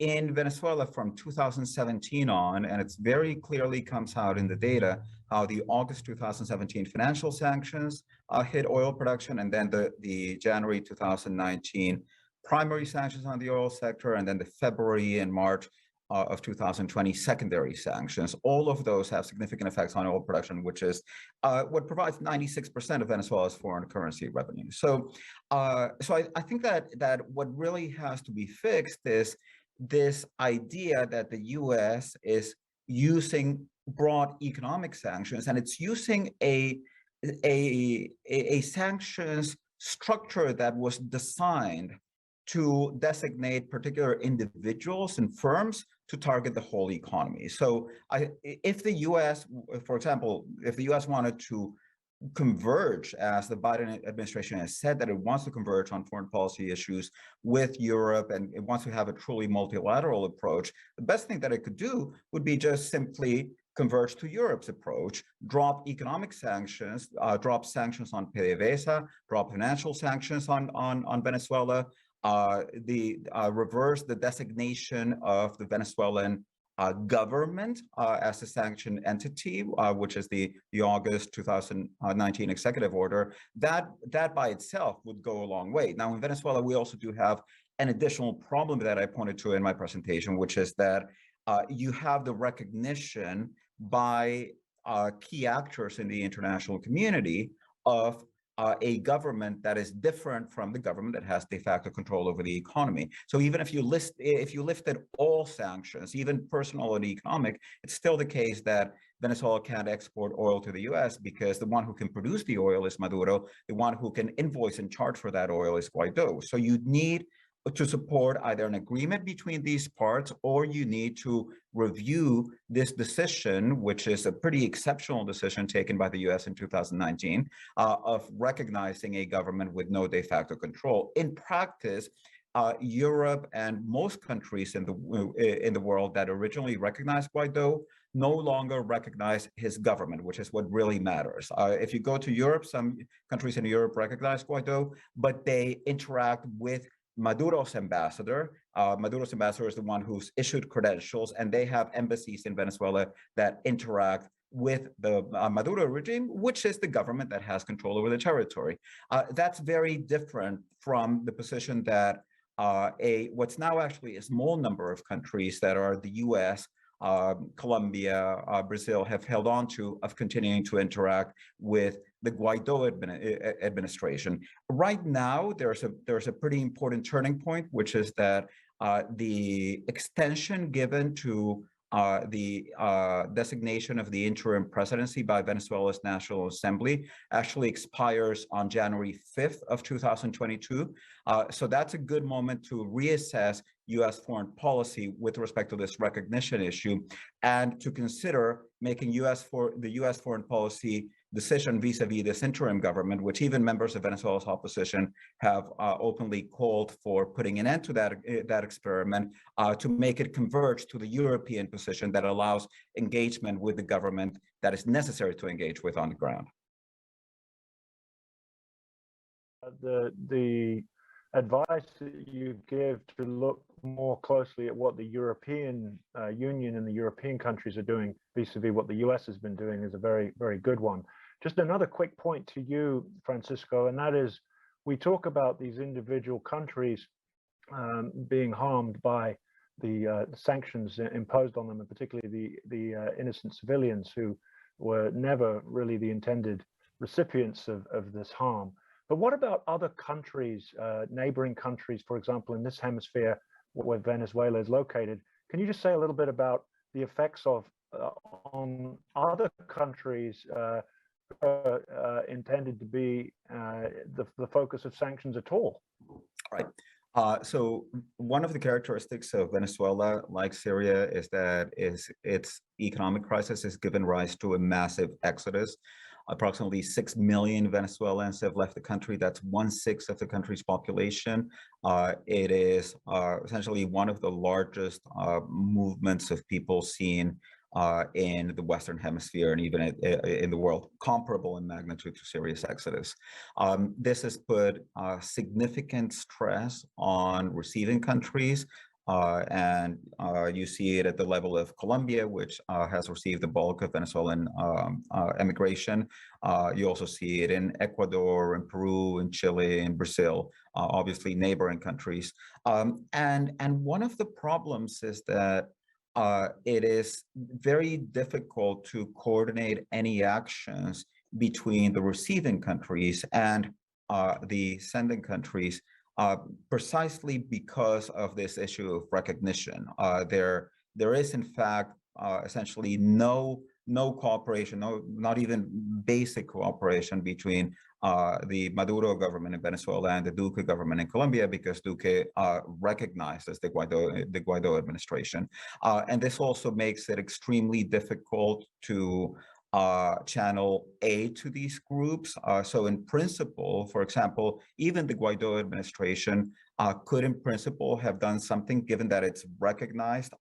in Venezuela from 2017 on, and it's very clearly comes out in the data, how the August 2017 financial sanctions hit oil production, and then the January 2019 primary sanctions on the oil sector, and then the February and March of 2020 secondary sanctions. All of those have significant effects on oil production, which is what provides 96% of Venezuela's foreign currency revenue. So I think that what really has to be fixed is this idea that the US is using broad economic sanctions, and it's using a sanctions structure that was designed to designate particular individuals and firms to target the whole economy. So if the US, for example, if the US wanted to converge, as the Biden administration has said that it wants to converge on foreign policy issues with Europe, and it wants to have a truly multilateral approach, the best thing that it could do would be just simply converge to Europe's approach, drop economic sanctions, drop sanctions on PDVSA, drop financial sanctions on Venezuela, reverse the designation of the Venezuelan government as a sanctioned entity, which is the August 2019 executive order. That by itself would go a long way. Now, in Venezuela, we also do have an additional problem that I pointed to in my presentation, which is that you have the recognition by key actors in the international community of a government that is different from the government that has de facto control over the economy. So even if you lifted all sanctions, even personal and economic, it's still the case that Venezuela can't export oil to the US because the one who can produce the oil is Maduro, the one who can invoice and charge for that oil is Guaido. So you need to support either an agreement between these parts, or you need to review this decision, which is a pretty exceptional decision taken by the US in 2019, of recognizing a government with no de facto control. In practice, Europe and most countries in the world that originally recognized Guaido no longer recognize his government, which is what really matters. If you go to Europe, some countries in Europe recognize Guaido, but they interact with Maduro's ambassador. Maduro's ambassador is the one who's issued credentials, and they have embassies in Venezuela that interact with the Maduro regime, which is the government that has control over the territory. That's very different from the position that what's now actually a small number of countries that are the US, Colombia, Brazil have held on to, of continuing to interact with the Guaido administration. Right now, there's a pretty important turning point, which is that the extension given to the designation of the interim presidency by Venezuela's National Assembly actually expires on January 5th of 2022. So that's a good moment to reassess US foreign policy with respect to this recognition issue, and to consider making the US foreign policy decision vis-a-vis this interim government, which even members of Venezuela's opposition have openly called for putting an end to that experiment, to make it converge to the European position that allows engagement with the government that is necessary to engage with on the ground.
The advice that you give to look more closely at what the European Union and the European countries are doing vis-a-vis what the US has been doing is a very, very good one. Just another quick point to you, Francisco, and that is we talk about these individual countries being harmed by the sanctions imposed on them, and particularly the innocent civilians who were never really the intended recipients of this harm. But what about other countries, neighboring countries, for example, in this hemisphere where Venezuela is located? Can you just say a little bit about the effects of on other countries intended to be the focus of sanctions at all?
Right. So one of the characteristics of Venezuela, like Syria, is that its economic crisis has given rise to a massive exodus. Approximately 6 million Venezuelans have left the country. That's 1/6 of the country's population. It is essentially one of the largest movements of people seen in the Western Hemisphere and even in the world, comparable in magnitude to Syria's exodus. This has put significant stress on receiving countries, and you see it at the level of Colombia, which has received the bulk of Venezuelan immigration. You also see it in Ecuador, in Peru, in Chile, in Brazil, obviously neighboring countries. And one of the problems is that it is very difficult to coordinate any actions between the receiving countries and the sending countries, precisely because of this issue of recognition. There is, in fact, essentially no cooperation, not even basic cooperation between the Maduro government in Venezuela and the Duque government in Colombia, because Duque recognizes the Guaido administration. And this also makes it extremely difficult to channel aid to these groups. So in principle, for example, even the Guaido administration could in principle have done something, given that it's recognized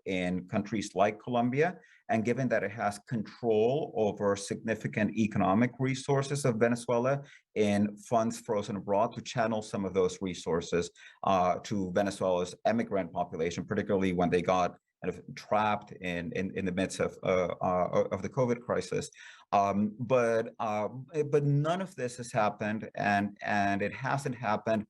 in countries like Colombia, and given that it has control over significant economic resources of Venezuela in funds frozen abroad, to channel some of those resources to Venezuela's immigrant population, particularly when they got kind of trapped in the midst of the COVID crisis. But none of this has happened, and it hasn't happened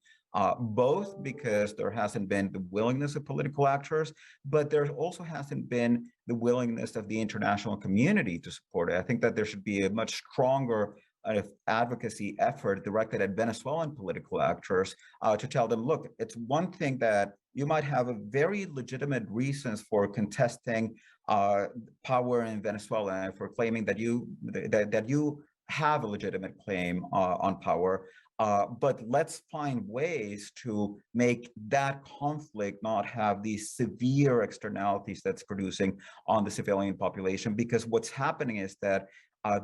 both because there hasn't been the willingness of political actors, but there also hasn't been the willingness of the international community to support it. I think that there should be a much stronger advocacy effort directed at Venezuelan political actors to tell them, look, it's one thing that you might have a very legitimate reasons for contesting power in Venezuela and for claiming that you have a legitimate claim on power. But let's find ways to make that conflict not have these severe externalities that's producing on the civilian population. Because what's happening is that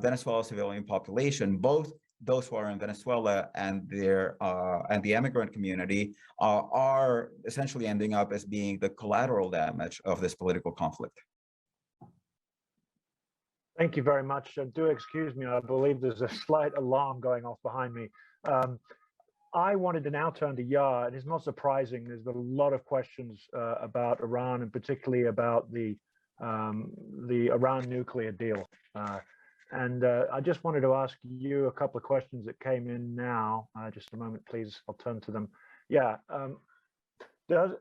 Venezuela's civilian population, both those who are in Venezuela and the immigrant community, are essentially ending up as being the collateral damage of this political conflict.
Thank you very much. Do excuse me, I believe there's a slight alarm going off behind me. I wanted to now turn to YARA, and it's not surprising. There's a lot of questions about Iran, and particularly about the Iran nuclear deal. And I just wanted to ask you a couple of questions that came in now. Just a moment, please. I'll turn to them. Yeah. Do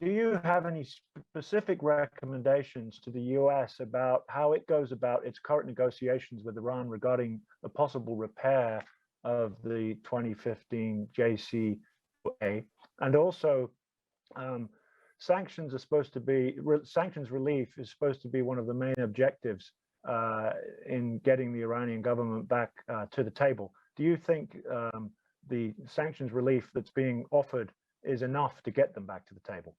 you have any specific recommendations to the US about how it goes about its current negotiations with Iran regarding the possible repair of the 2015 JCPOA? And also, sanctions relief is supposed to be one of the main objectives in getting the Iranian government back to the table. Do you think the sanctions relief that's being offered is enough to get them back to the table?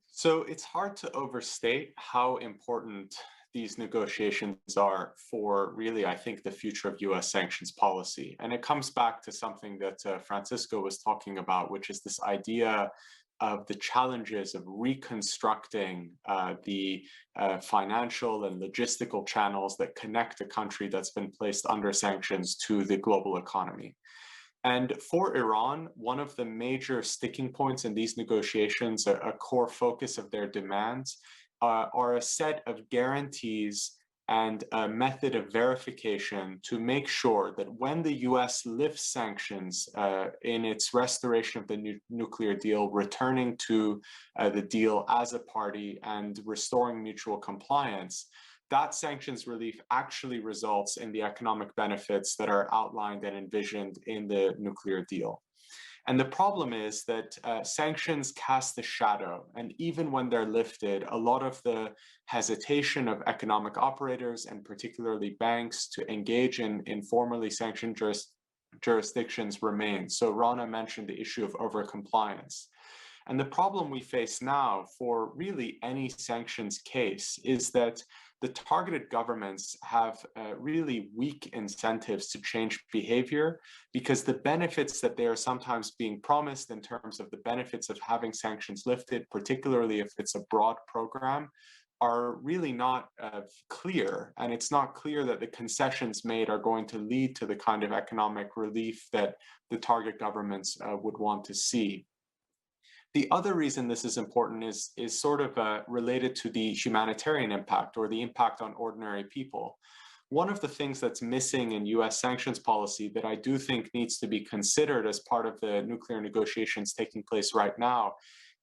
So it's hard to overstate how important these negotiations are for really, I think, the future of US sanctions policy. And it comes back to something that Francisco was talking about, which is this idea of the challenges of reconstructing the financial and logistical channels that connect a country that's been placed under sanctions to the global economy. And for Iran, one of the major sticking points in these negotiations, a core focus of their demands, are a set of guarantees and a method of verification to make sure that when the US lifts sanctions in its restoration of the nuclear deal, returning to the deal as a party and restoring mutual compliance, that sanctions relief actually results in the economic benefits that are outlined and envisioned in the nuclear deal. And the problem is that sanctions cast a shadow, and even when they're lifted, a lot of the hesitation of economic operators and particularly banks to engage in formally sanctioned jurisdictions remains. So RANA mentioned the issue of overcompliance. And the problem we face now for really any sanctions case is that the targeted governments have really weak incentives to change behavior, because the benefits that they are sometimes being promised in terms of the benefits of having sanctions lifted, particularly if it's a broad program, are really not clear. And it's not clear that the concessions made are going to lead to the kind of economic relief that the target governments would want to see. The other reason this is important is sort of related to the humanitarian impact, or the impact on ordinary people. One of the things that's missing in US sanctions policy that I do think needs to be considered as part of the nuclear negotiations taking place right now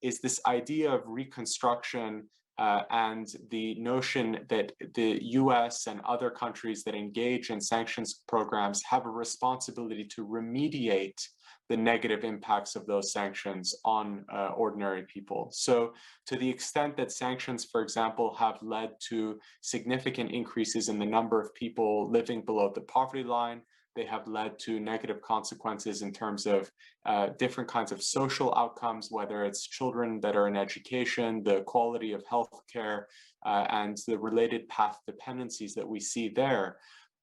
is this idea of reconstruction and the notion that the US and other countries that engage in sanctions programs have a responsibility to remediate the negative impacts of those sanctions on ordinary people. So to the extent that sanctions, for example, have led to significant increases in the number of people living below the poverty line, they have led to negative consequences in terms of different kinds of social outcomes, whether it's children that are in education, the quality of healthcare, and the related path dependencies that we see there.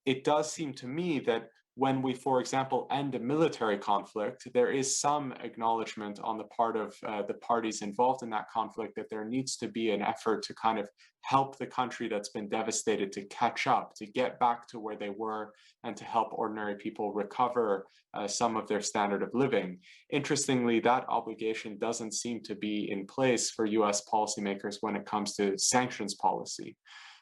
It does seem to me that when we, for example, end a military conflict, there is some acknowledgement on the part of the parties involved in that conflict that there needs to be an effort to kind of help the country that's been devastated to catch up, to get back to where they were, and to help ordinary people recover some of their standard of living. Interestingly, that obligation doesn't seem to be in place for US policymakers when it comes to sanctions policy.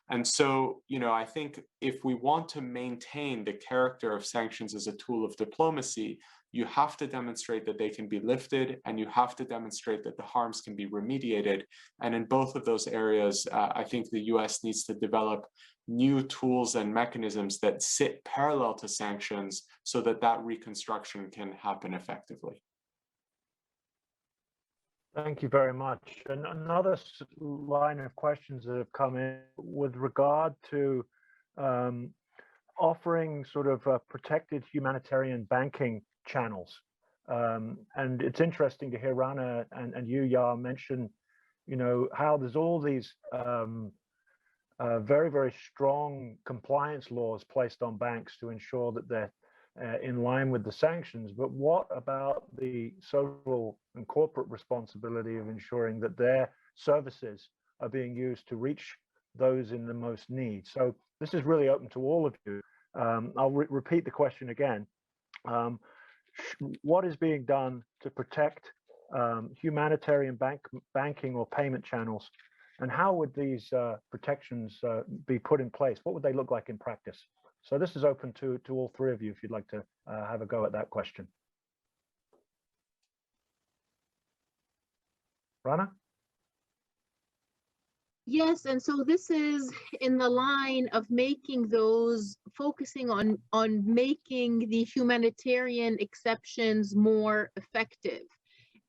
And so, I think if we want to maintain the character of sanctions as a tool of diplomacy, you have to demonstrate that they can be lifted, and you have to demonstrate that the harms can be remediated. And in both of those areas, I think the US needs to develop new tools and mechanisms that sit parallel to sanctions so that that reconstruction can happen effectively.
Thank you very much. And another line of questions that have come in with regard to offering sort of protected humanitarian banking channels. And it's interesting to hear Rana and you, YARA, mention, how there's all these very, very strong compliance laws placed on banks to ensure that they're in line with the sanctions. But what about the social and corporate responsibility of ensuring that their services are being used to reach those in the most need? So this is really open to all of you. I'll repeat the question again. What is being done to protect humanitarian banking or payment channels, and how would these protections be put in place? What would they look like in practice? So this is open to all three of you if you'd like to have a go at that question. Rana?
Yes, and so this is in the line of focusing on making the humanitarian exceptions more effective,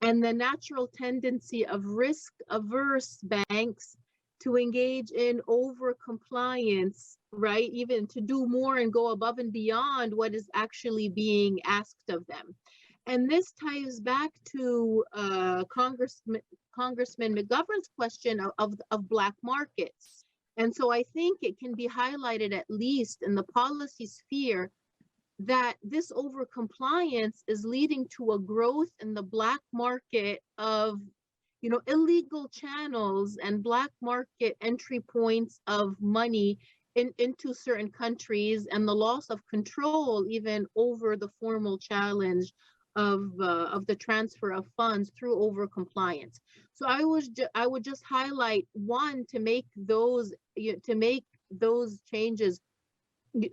and the natural tendency of risk-averse banks to engage in over-compliance, right? Even to do more and go above and beyond what is actually being asked of them. And this ties back to Congressman McGovern's question of Black markets. And so I think it can be highlighted, at least in the policy sphere, that this overcompliance is leading to a growth in the Black market of illegal channels and Black market entry points of money into certain countries, and the loss of control even over the formal challenge of the transfer of funds through overcompliance. So I would just highlight one to make those changes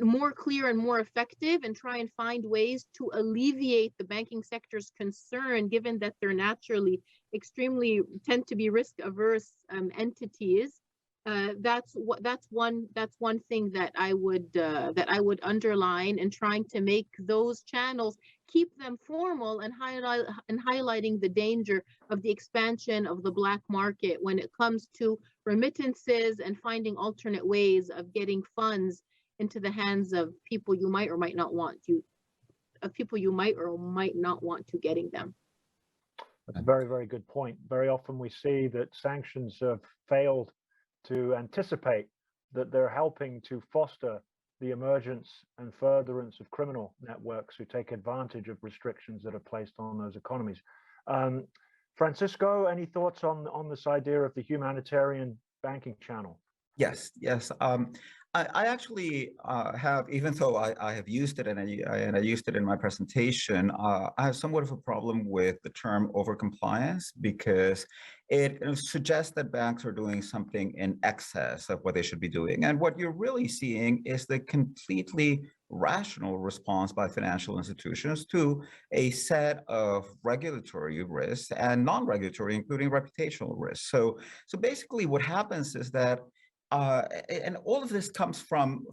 more clear and more effective, and try and find ways to alleviate the banking sector's concern, given that they're naturally extremely tend to be risk averse entities. That's one thing that I would underline, and trying to make those channels, keep them formal, and highlighting the danger of the expansion of the black market when it comes to remittances and finding alternate ways of getting funds into the hands of people you might or might not want to getting them.
That's a very, very good point. Very often we see that sanctions have failed to anticipate that they're helping to foster the emergence and furtherance of criminal networks who take advantage of restrictions that are placed on those economies. Francisco, any thoughts on this idea of the humanitarian banking channel?
Yes. I actually have, even though I have used it and I used it in my presentation, I have somewhat of a problem with the term overcompliance, because it suggests that banks are doing something in excess of what they should be doing. And what you're really seeing is the completely rational response by financial institutions to a set of regulatory risks and non-regulatory, including reputational risks. So basically what happens is that and all of this comes from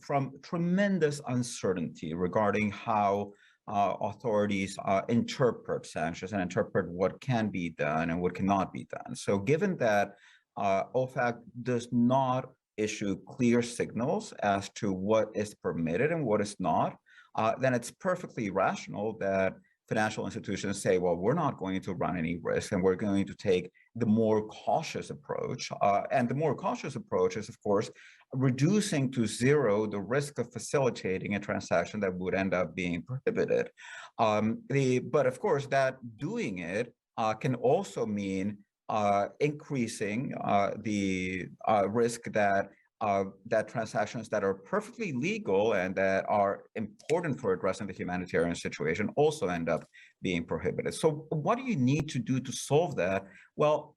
tremendous uncertainty regarding how authorities interpret sanctions and interpret what can be done and what cannot be done. So given that OFAC does not issue clear signals as to what is permitted and what is not, then it's perfectly rational that financial institutions say, well, we're not going to run any risk, and we're going to take the more cautious approach. And the more cautious approach is, of course, reducing to zero the risk of facilitating a transaction that would end up being prohibited. But of course, that doing it can also mean increasing the risk that transactions that are perfectly legal and that are important for addressing the humanitarian situation also end up being prohibited. So what do you need to do to solve that? Well,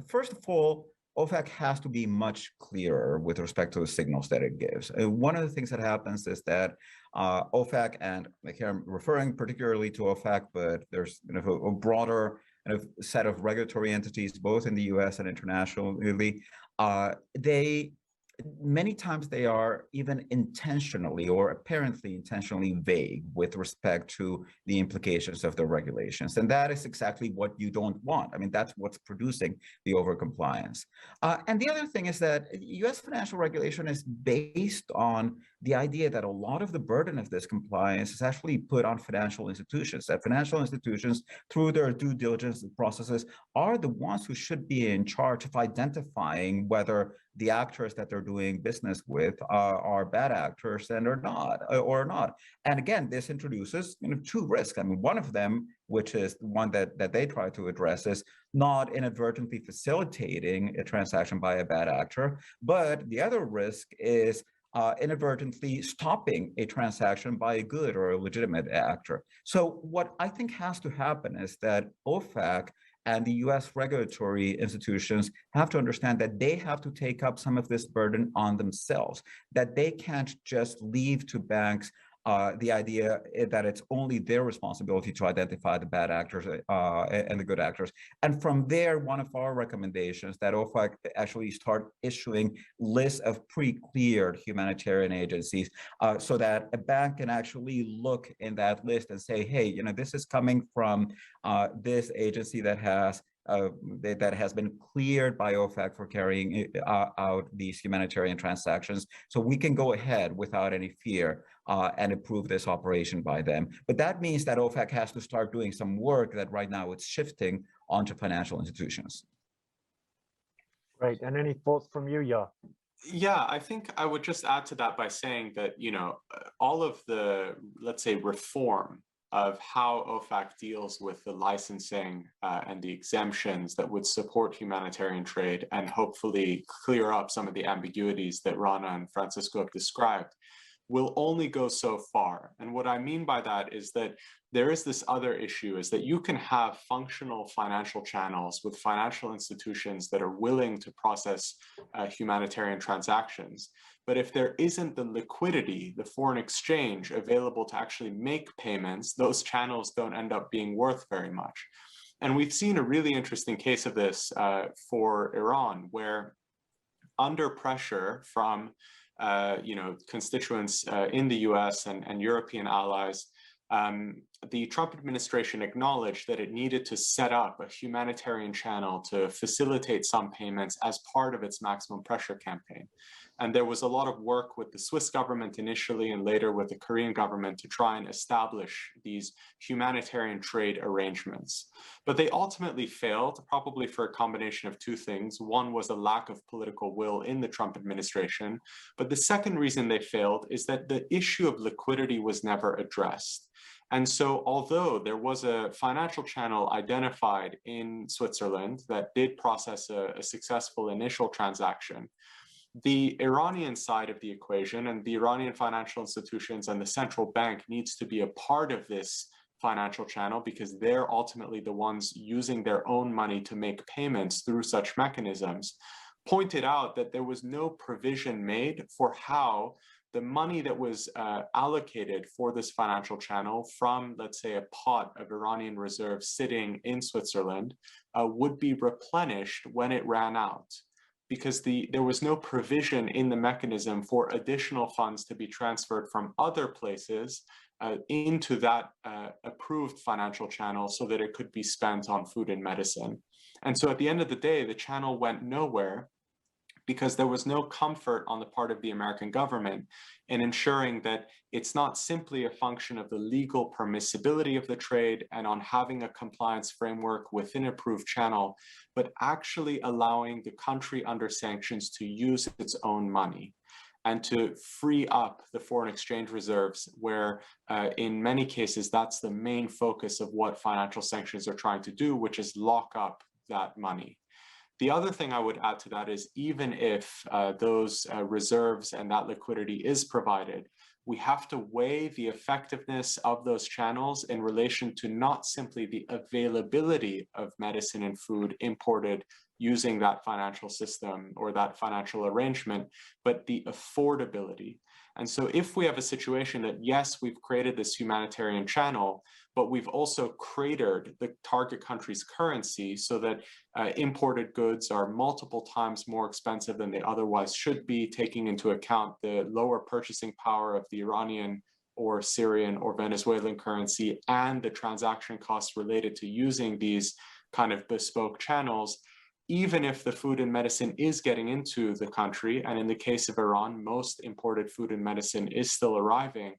first of all, OFAC has to be much clearer with respect to the signals that it gives. One of the things that happens is that OFAC, and here I'm referring particularly to OFAC, but there's a broader set of regulatory entities, both in the US and internationally, many times they are even intentionally or apparently intentionally vague with respect to the implications of the regulations. And that is exactly what you don't want. I mean, that's what's producing the overcompliance. And the other thing is that US financial regulation is based on the idea that a lot of the burden of this compliance is actually put on financial institutions, that financial institutions, through their due diligence processes, are the ones who should be in charge of identifying whether the actors that they're doing business with are bad actors and or not. And again, this introduces two risks. I mean, one of them, which is the one that they try to address, is not inadvertently facilitating a transaction by a bad actor, but the other risk is inadvertently stopping a transaction by a good or a legitimate actor. So what I think has to happen is that OFAC and the US regulatory institutions have to understand that they have to take up some of this burden on themselves, that they can't just leave to banks the idea that it's only their responsibility to identify the bad actors and the good actors. And from there, one of our recommendations that OFAC actually start issuing lists of pre-cleared humanitarian agencies so that a bank can actually look in that list and say, hey, this is coming from this agency that has been cleared by OFAC for carrying out these humanitarian transactions. So we can go ahead without any fear and approve this operation by them. But that means that OFAC has to start doing some work that right now it's shifting onto financial institutions.
Great. And any thoughts from you, YARA?
Yeah, I think I would just add to that by saying that, all of the, let's say, reform of how OFAC deals with the licensing and the exemptions that would support humanitarian trade and hopefully clear up some of the ambiguities that Rana and Francisco have described, will only go so far. And what I mean by that is that there is this other issue, is that you can have functional financial channels with financial institutions that are willing to process humanitarian transactions. But if there isn't the liquidity, the foreign exchange available to actually make payments, those channels don't end up being worth very much. And we've seen a really interesting case of this for Iran, where under pressure from constituents in the US and European allies, the Trump administration acknowledged that it needed to set up a humanitarian channel to facilitate some payments as part of its maximum pressure campaign. And there was a lot of work with the Swiss government initially and later with the Korean government to try and establish these humanitarian trade arrangements. But they ultimately failed, probably for a combination of two things. One was a lack of political will in the Trump administration. But the second reason they failed is that the issue of liquidity was never addressed. And so although there was a financial channel identified in Switzerland that did process a successful initial transaction, the Iranian side of the equation and the Iranian financial institutions and the central bank needs to be a part of this financial channel because they're ultimately the ones using their own money to make payments through such mechanisms, pointed out that there was no provision made for how the money that was allocated for this financial channel from, let's say, a pot of Iranian reserves sitting in Switzerland would be replenished when it ran out, because there was no provision in the mechanism for additional funds to be transferred from other places into that approved financial channel so that it could be spent on food and medicine. And so at the end of the day, the channel went nowhere because there was no comfort on the part of the American government in ensuring that it's not simply a function of the legal permissibility of the trade and on having a compliance framework within an approved channel, but actually allowing the country under sanctions to use its own money and to free up the foreign exchange reserves, where in many cases, that's the main focus of what financial sanctions are trying to do, which is lock up that money. The other thing I would add to that is even if those reserves and that liquidity is provided, we have to weigh the effectiveness of those channels in relation to not simply the availability of medicine and food imported using that financial system or that financial arrangement, but the affordability. And so if we have a situation that, yes, we've created this humanitarian channel, but we've also cratered the target country's currency so that imported goods are multiple times more expensive than they otherwise should be, taking into account the lower purchasing power of the Iranian or Syrian or Venezuelan currency and the transaction costs related to using these kind of bespoke channels. Even if the food and medicine is getting into the country, and in the case of Iran, most imported food and medicine is still arriving,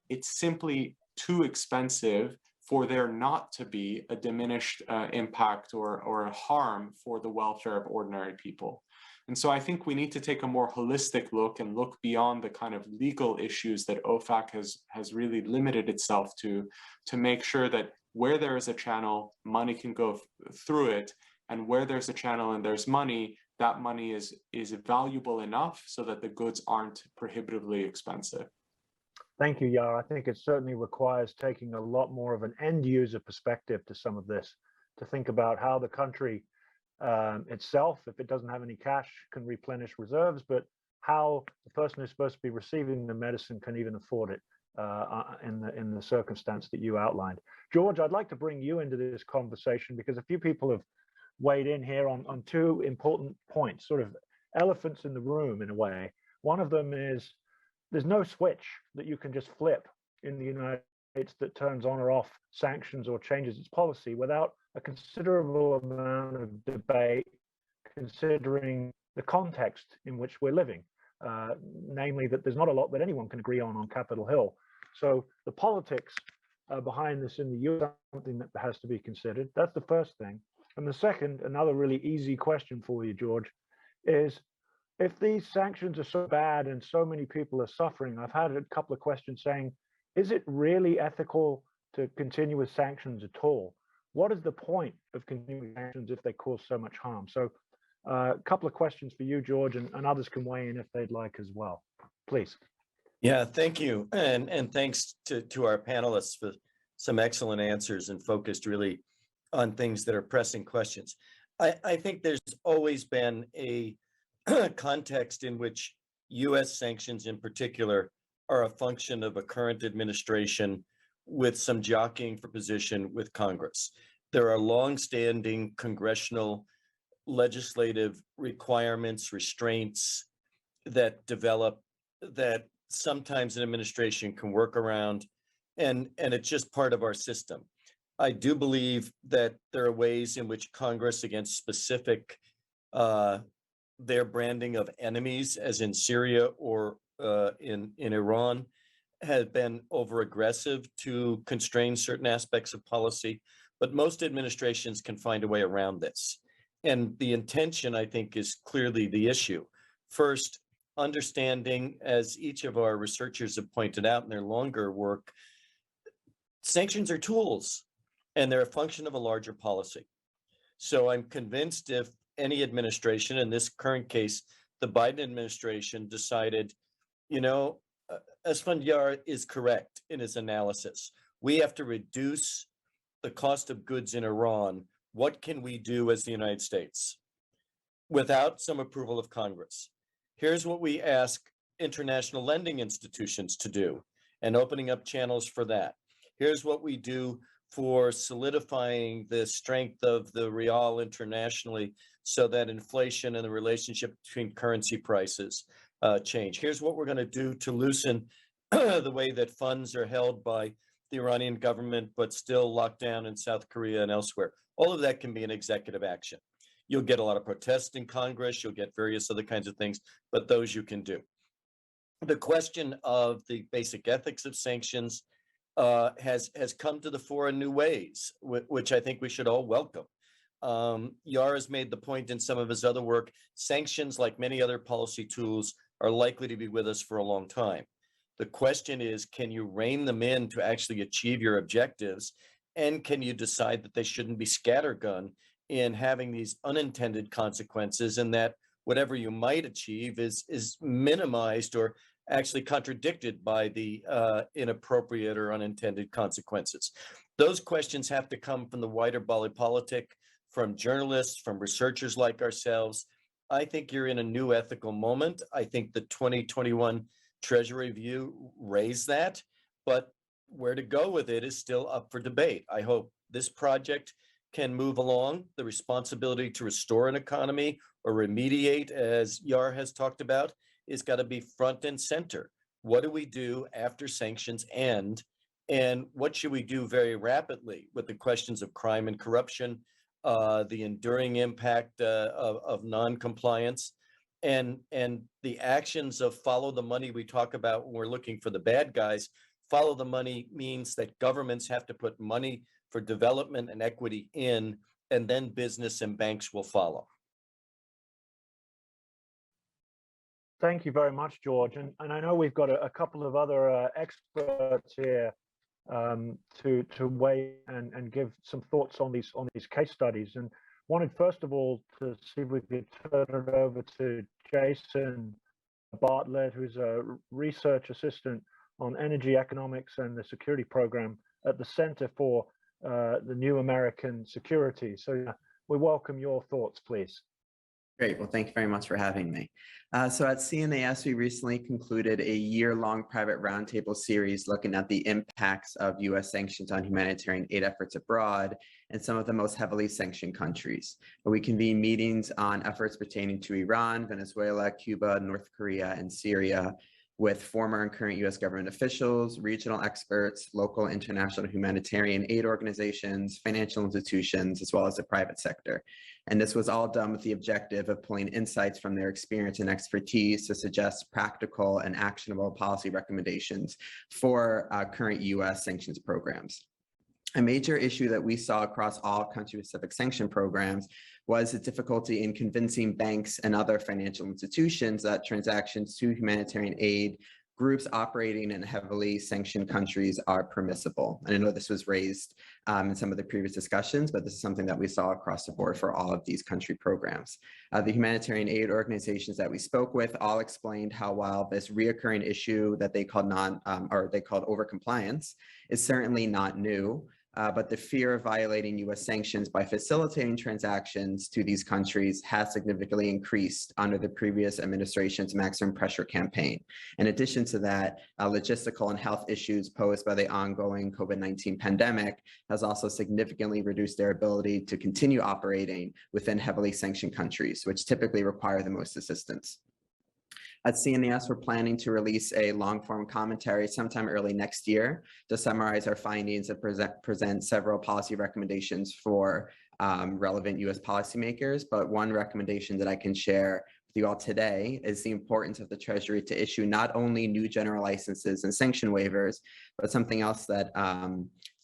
it's simply too expensive for there not to be a diminished impact or a harm for the welfare of ordinary people. And so I think we need to take a more holistic look and look beyond the kind of legal issues that OFAC has really limited itself to make sure that where there is a channel, money can go through it, and where there's a channel and there's money, that money is valuable enough so that the goods aren't prohibitively expensive.
Thank you, Yara. I think it certainly requires taking a lot more of an end user perspective to some of this, to think about how the country itself, if it doesn't have any cash, can replenish reserves, but how the person who's supposed to be receiving the medicine can even afford it in the circumstance that you outlined. George, I'd like to bring you into this conversation because a few people have weighed in here on two important points, sort of elephants in the room in a way. One of them is there's no switch that you can just flip in the United States that turns on or off sanctions or changes its policy without a considerable amount of debate, considering the context in which we're living, namely that there's not a lot that anyone can agree on Capitol Hill. So the politics behind this in the US is something that has to be considered. That's the first thing. And the second, another really easy question for you, George, is if these sanctions are so bad and so many people are suffering, I've had a couple of questions saying, is it really ethical to continue with sanctions at all. What is the point of continuing sanctions if they cause so much harm? So a couple of questions for you, George, and others can weigh in if they'd like as well. Please.
Yeah, thank you. And thanks to our panelists for some excellent answers and focused really on things that are pressing questions. I think there's always been a context in which US sanctions in particular are a function of a current administration with some jockeying for position with Congress. There are longstanding congressional legislative requirements, restraints that develop that sometimes an administration can work around, and it's just part of our system. I do believe that there are ways in which Congress, against specific their branding of enemies, as in Syria or in Iran, has been over aggressive to constrain certain aspects of policy, but most administrations can find a way around this. And the intention, I think, is clearly the issue. First, understanding, as each of our researchers have pointed out in their longer work, sanctions are tools and they're a function of a larger policy. So I'm convinced if any administration, in this current case, the Biden administration decided, you know, Esfandiar is correct in his analysis. We have to reduce the cost of goods in Iran. What can we do as the United States without some approval of Congress? Here's what we ask international lending institutions to do and opening up channels for that. Here's what we do for solidifying the strength of the real internationally so that inflation and the relationship between currency prices change. Here's what we're going to do to loosen the way that funds are held by the Iranian government, but still locked down in South Korea and elsewhere. All of that can be an executive action. You'll get a lot of protests in Congress, you'll get various other kinds of things, but those you can do. The question of the basic ethics of sanctions has come to the fore in new ways, which I think we should all welcome. YARA has made the point in some of his other work, sanctions, like many other policy tools, are likely to be with us for a long time. The question is, can you rein them in to actually achieve your objectives? And can you decide that they shouldn't be scattergun in having these unintended consequences, and that whatever you might achieve is minimized or actually contradicted by the inappropriate or unintended consequences? Those questions have to come from the wider body politic, from journalists, from researchers like ourselves. I think you're in a new ethical moment. I think the 2021 Treasury Review raised that, but where to go with it is still up for debate. I hope this project can move along. The responsibility to restore an economy or remediate, as YARA has talked about, is got to be front and center. What do we do after sanctions end? And what should we do very rapidly with the questions of crime and corruption, the enduring impact of non-compliance, and the actions of follow the money we talk about when we're looking for the bad guys. Follow the money means that governments have to put money for development and equity in, and then business and banks will follow.
Thank you very much, George. And I know we've got a couple of other experts here to weigh and give some thoughts on these case studies. And wanted first of all to see if we could turn it over to Jason Bartlett, who's a research assistant on energy economics and the security program at the Center for the New American Security. So we welcome your thoughts, please.
Great. Well, thank you very much for having me. So at CNAS, we recently concluded a year-long private roundtable series looking at the impacts of U.S. sanctions on humanitarian aid efforts abroad in some of the most heavily sanctioned countries. We convened meetings on efforts pertaining to Iran, Venezuela, Cuba, North Korea, and Syria, with former and current U.S. government officials, regional experts, local international humanitarian aid organizations, financial institutions, as well as the private sector. And this was all done with the objective of pulling insights from their experience and expertise to suggest practical and actionable policy recommendations for current U.S. sanctions programs. A major issue that we saw across all country-specific sanction programs was the difficulty in convincing banks and other financial institutions that transactions to humanitarian aid groups operating in heavily sanctioned countries are permissible. And I know this was raised in some of the previous discussions, but this is something that we saw across the board for all of these country programs. The humanitarian aid organizations that we spoke with all explained how while this reoccurring issue that they called overcompliance is certainly not new, but the fear of violating U.S. sanctions by facilitating transactions to these countries has significantly increased under the previous administration's maximum pressure campaign. In addition to that, logistical and health issues posed by the ongoing COVID-19 pandemic has also significantly reduced their ability to continue operating within heavily sanctioned countries, which typically require the most assistance. At CNAS, we're planning to release a long-form commentary sometime early next year to summarize our findings and present several policy recommendations for relevant U.S. policymakers. But one recommendation that I can share with you all today is the importance of the Treasury to issue not only new general licenses and sanction waivers, but something else that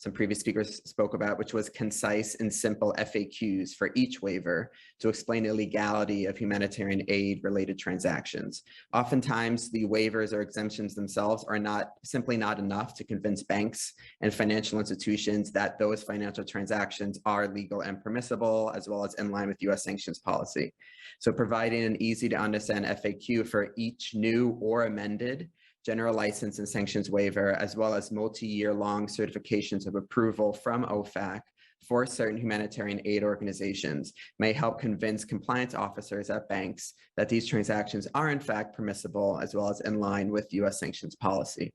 some previous speakers spoke about, which was concise and simple FAQs for each waiver to explain the legality of humanitarian aid related transactions. Oftentimes, the waivers or exemptions themselves are simply not enough to convince banks and financial institutions that those financial transactions are legal and permissible, as well as in line with US sanctions policy. So providing an easy to understand FAQ for each new or amended general license and sanctions waiver, as well as multi-year long certifications of approval from OFAC for certain humanitarian aid organizations may help convince compliance officers at banks that these transactions are in fact permissible, as well as in line with US sanctions policy.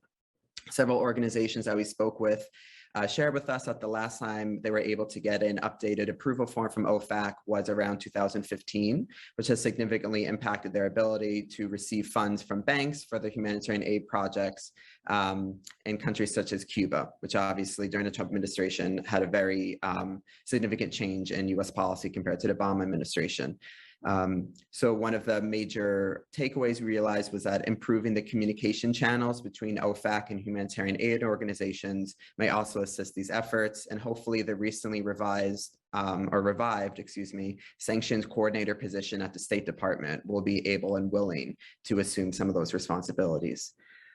Several organizations that we spoke with shared with us that the last time they were able to get an updated approval form from OFAC was around 2015, which has significantly impacted their ability to receive funds from banks for the humanitarian aid projects in countries such as Cuba, which obviously during the Trump administration had a very significant change in US policy compared to the Obama administration. So one of the major takeaways we realized was that improving the communication channels between OFAC and humanitarian aid organizations may also assist these efforts, and hopefully the recently revived sanctions coordinator position at the State Department will be able and willing to assume some of those responsibilities.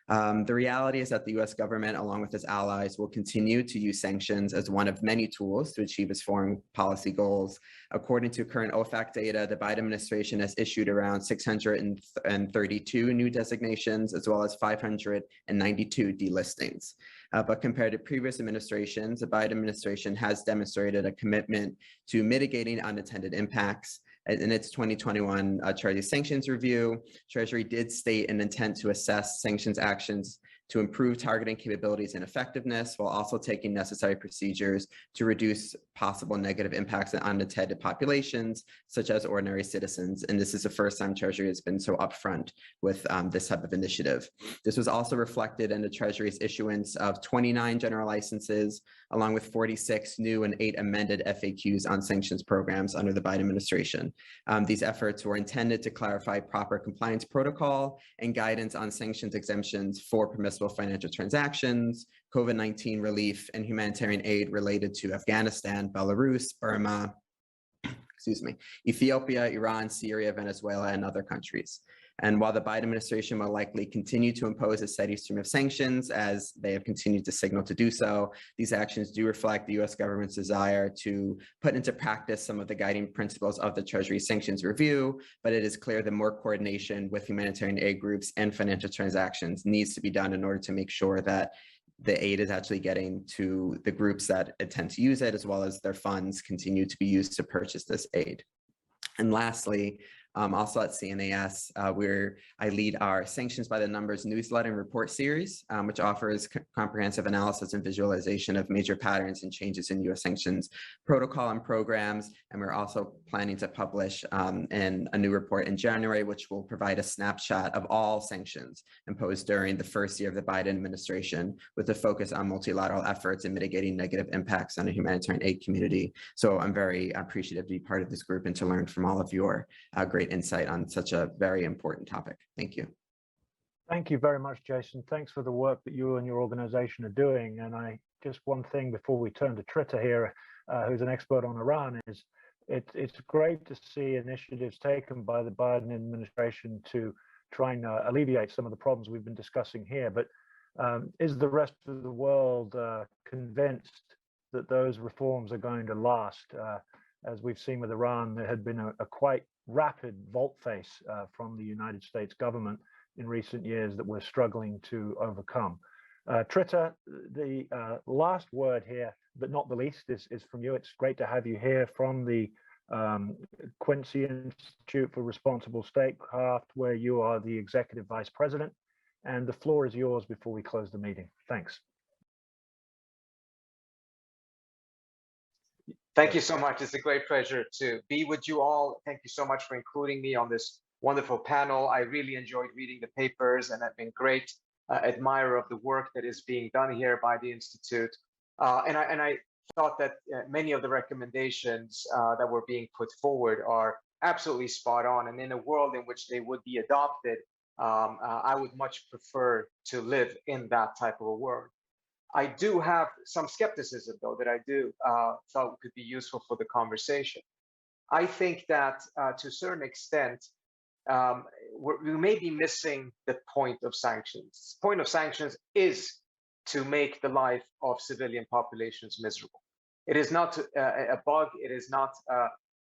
The reality is that the US government, along with its allies, will continue to use sanctions as one of many tools to achieve its foreign policy goals. According to current OFAC data, the Biden administration has issued around 632 new designations, as well as 592 delistings. But compared to previous administrations, the Biden administration has demonstrated a commitment to mitigating unintended impacts. In its 2021 Treasury sanctions review, Treasury did state an intent to assess sanctions actions to improve targeting capabilities and effectiveness, while also taking necessary procedures to reduce possible negative impacts on unintended populations, such as ordinary citizens. And this is the first time Treasury has been so upfront with this type of initiative. This was also reflected in the Treasury's issuance of 29 general licenses, along with 46 new and 8 amended FAQs on sanctions programs under the Biden administration. These efforts were intended to clarify proper compliance protocol and guidance on sanctions exemptions for permissible financial transactions, COVID-19 relief, and humanitarian aid related to Afghanistan, Belarus, Burma, Ethiopia, Iran, Syria, Venezuela, and other countries. And while the Biden administration will likely continue to impose a steady stream of sanctions, as they have continued to signal to do so, these actions do reflect the US government's desire to put into practice some of the guiding principles of the Treasury sanctions review, but it is clear that more coordination with humanitarian aid groups and financial transactions needs to be done in order to make sure that the aid is actually getting to the groups that intend to use it, as well as their funds continue to be used to purchase this aid. And lastly, also at CNAS, I lead our Sanctions by the Numbers newsletter and report series, which offers comprehensive analysis and visualization of major patterns and changes in US sanctions protocol and programs. And we're also planning to publish a new report in January, which will provide a snapshot of all sanctions imposed during the first year of the Biden administration, with a focus on multilateral efforts and mitigating negative impacts on the humanitarian aid community. So I'm very appreciative to be part of this group and to learn from all of your great insight on such a very important topic. Thank you.
Thank you very much, Jason. Thanks for the work that you and your organization are doing. And just one thing before we turn to Trita here, who's an expert on Iran, is it's great to see initiatives taken by the Biden administration to try and alleviate some of the problems we've been discussing here. But is the rest of the world convinced that those reforms are going to last? As we've seen with Iran, there had been a quite rapid volte-face from the United States government in recent years that we're struggling to overcome. Trita, the last word here, but not the least, is from you. It's great to have you here from the Quincy Institute for Responsible Statecraft, where you are the Executive Vice President. And the floor is yours before we close the meeting. Thanks.
Thank you so much. It's a great pleasure to be with you all. Thank you so much for including me on this wonderful panel. I really enjoyed reading the papers and I've been great admirer of the work that is being done here by the Institute. And I thought that many of the recommendations that were being put forward are absolutely spot on. And in a world in which they would be adopted, I would much prefer to live in that type of a world. I do have some skepticism, though, that I do thought could be useful for the conversation. I think that to a certain extent, we may be missing the point of sanctions. The point of sanctions is to make the life of civilian populations miserable. It is not a bug. It is not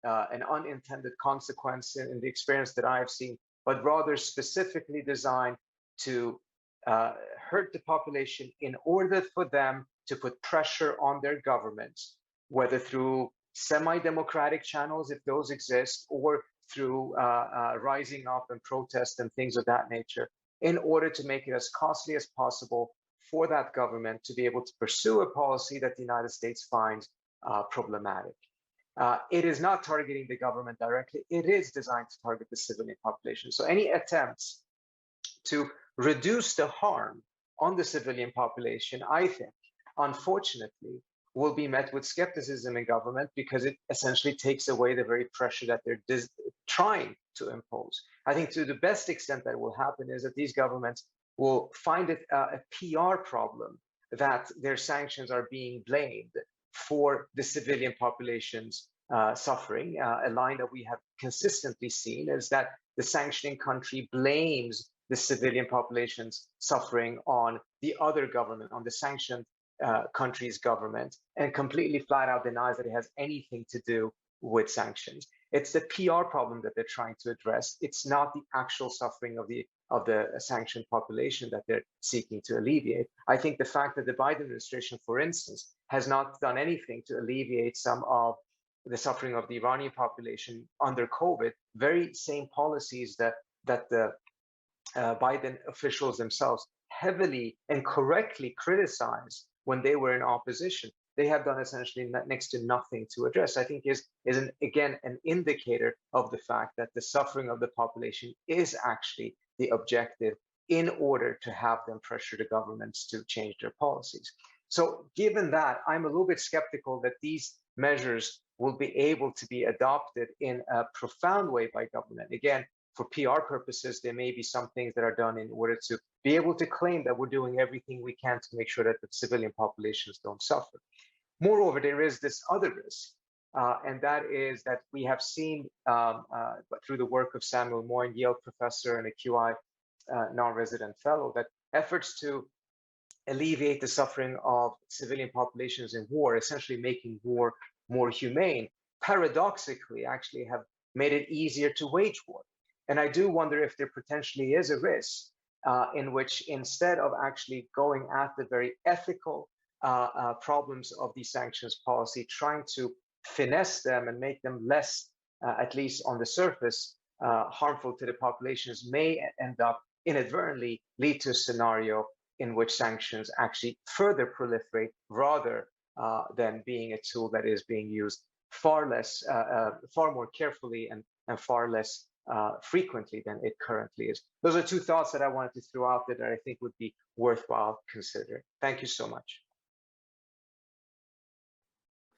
an unintended consequence in the experience that I have seen, but rather specifically designed to hurt the population in order for them to put pressure on their governments, whether through semi-democratic channels, if those exist, or through rising up and protest and things of that nature, in order to make it as costly as possible for that government to be able to pursue a policy that the United States finds problematic. It is not targeting the government directly. It is designed to target the civilian population. So any attempts to reduce the harm on the civilian population, I think, unfortunately, will be met with skepticism in government because it essentially takes away the very pressure that they're trying to impose. I think to the best extent that will happen is that these governments will find it a PR problem that their sanctions are being blamed for the civilian population's suffering. A line that we have consistently seen is that the sanctioning country blames the civilian population's suffering on the other government, on the sanctioned country's government, and completely flat out denies that it has anything to do with sanctions. It's the PR problem that they're trying to address. It's not the actual suffering of the sanctioned population that they're seeking to alleviate. I think the fact that the Biden administration, for instance, has not done anything to alleviate some of the suffering of the Iranian population under COVID, very same policies that the Biden officials themselves heavily and correctly criticized when they were in opposition, they have done essentially next to nothing to address. I think is again an indicator of the fact that the suffering of the population is actually the objective in order to have them pressure the governments to change their policies. So given that, I'm a little bit skeptical that these measures will be able to be adopted in a profound way by government. Again, for PR purposes, there may be some things that are done in order to be able to claim that we're doing everything we can to make sure that the civilian populations don't suffer. Moreover, there is this other risk, and that is that we have seen through the work of Samuel Moyn, Yale professor and a Keough non-resident fellow, that efforts to alleviate the suffering of civilian populations in war, essentially making war more humane, paradoxically actually have made it easier to wage war. And I do wonder if there potentially is a risk in which instead of actually going at the very ethical problems of the sanctions policy, trying to finesse them and make them less, at least on the surface, harmful to the populations, may end up inadvertently lead to a scenario in which sanctions actually further proliferate rather than being a tool that is being used far more carefully and far less frequently than it currently is. Those are two thoughts that I wanted to throw out there that I think would be worthwhile considering. Thank you so much.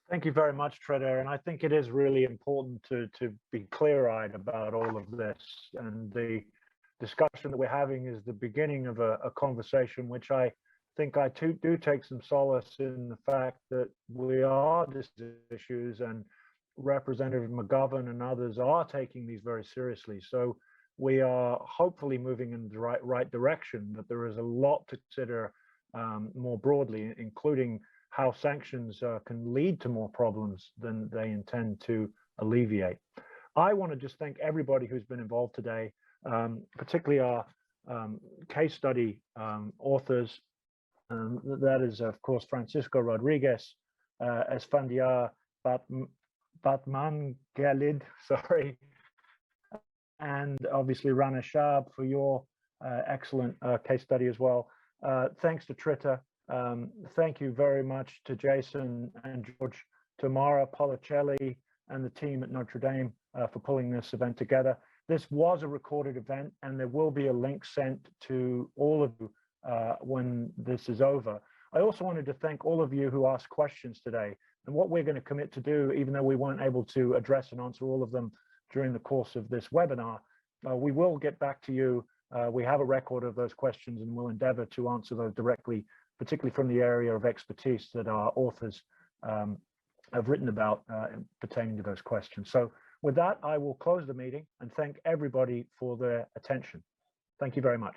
Thank you very much, Trita. And I think it is really important to be clear-eyed about all of this. And the discussion that we're having is the beginning of a conversation, which I think I too do take some solace in the fact that we are discussing issues and Representative McGovern and others are taking these very seriously. So we are hopefully moving in the right direction, but there is a lot to consider more broadly, including how sanctions can lead to more problems than they intend to alleviate. I want to just thank everybody who's been involved today, particularly our case study authors. That is, of course, Francisco Rodriguez, Esfandiar Batmangalid, sorry, and obviously Rana Shab for your excellent case study as well. Thanks to Trita. Thank you very much to Jason and George, to Mara Policelli and the team at Notre Dame for pulling this event together. This was a recorded event, and there will be a link sent to all of you when this is over. I also wanted to thank all of you who asked questions today. And what we're going to commit to do, even though we weren't able to address and answer all of them during the course of this webinar, we will get back to you. We have a record of those questions, and we'll endeavor to answer those directly, particularly from the area of expertise that our authors have written about pertaining to those questions. So with that, I will close the meeting and thank everybody for their attention. Thank you very much.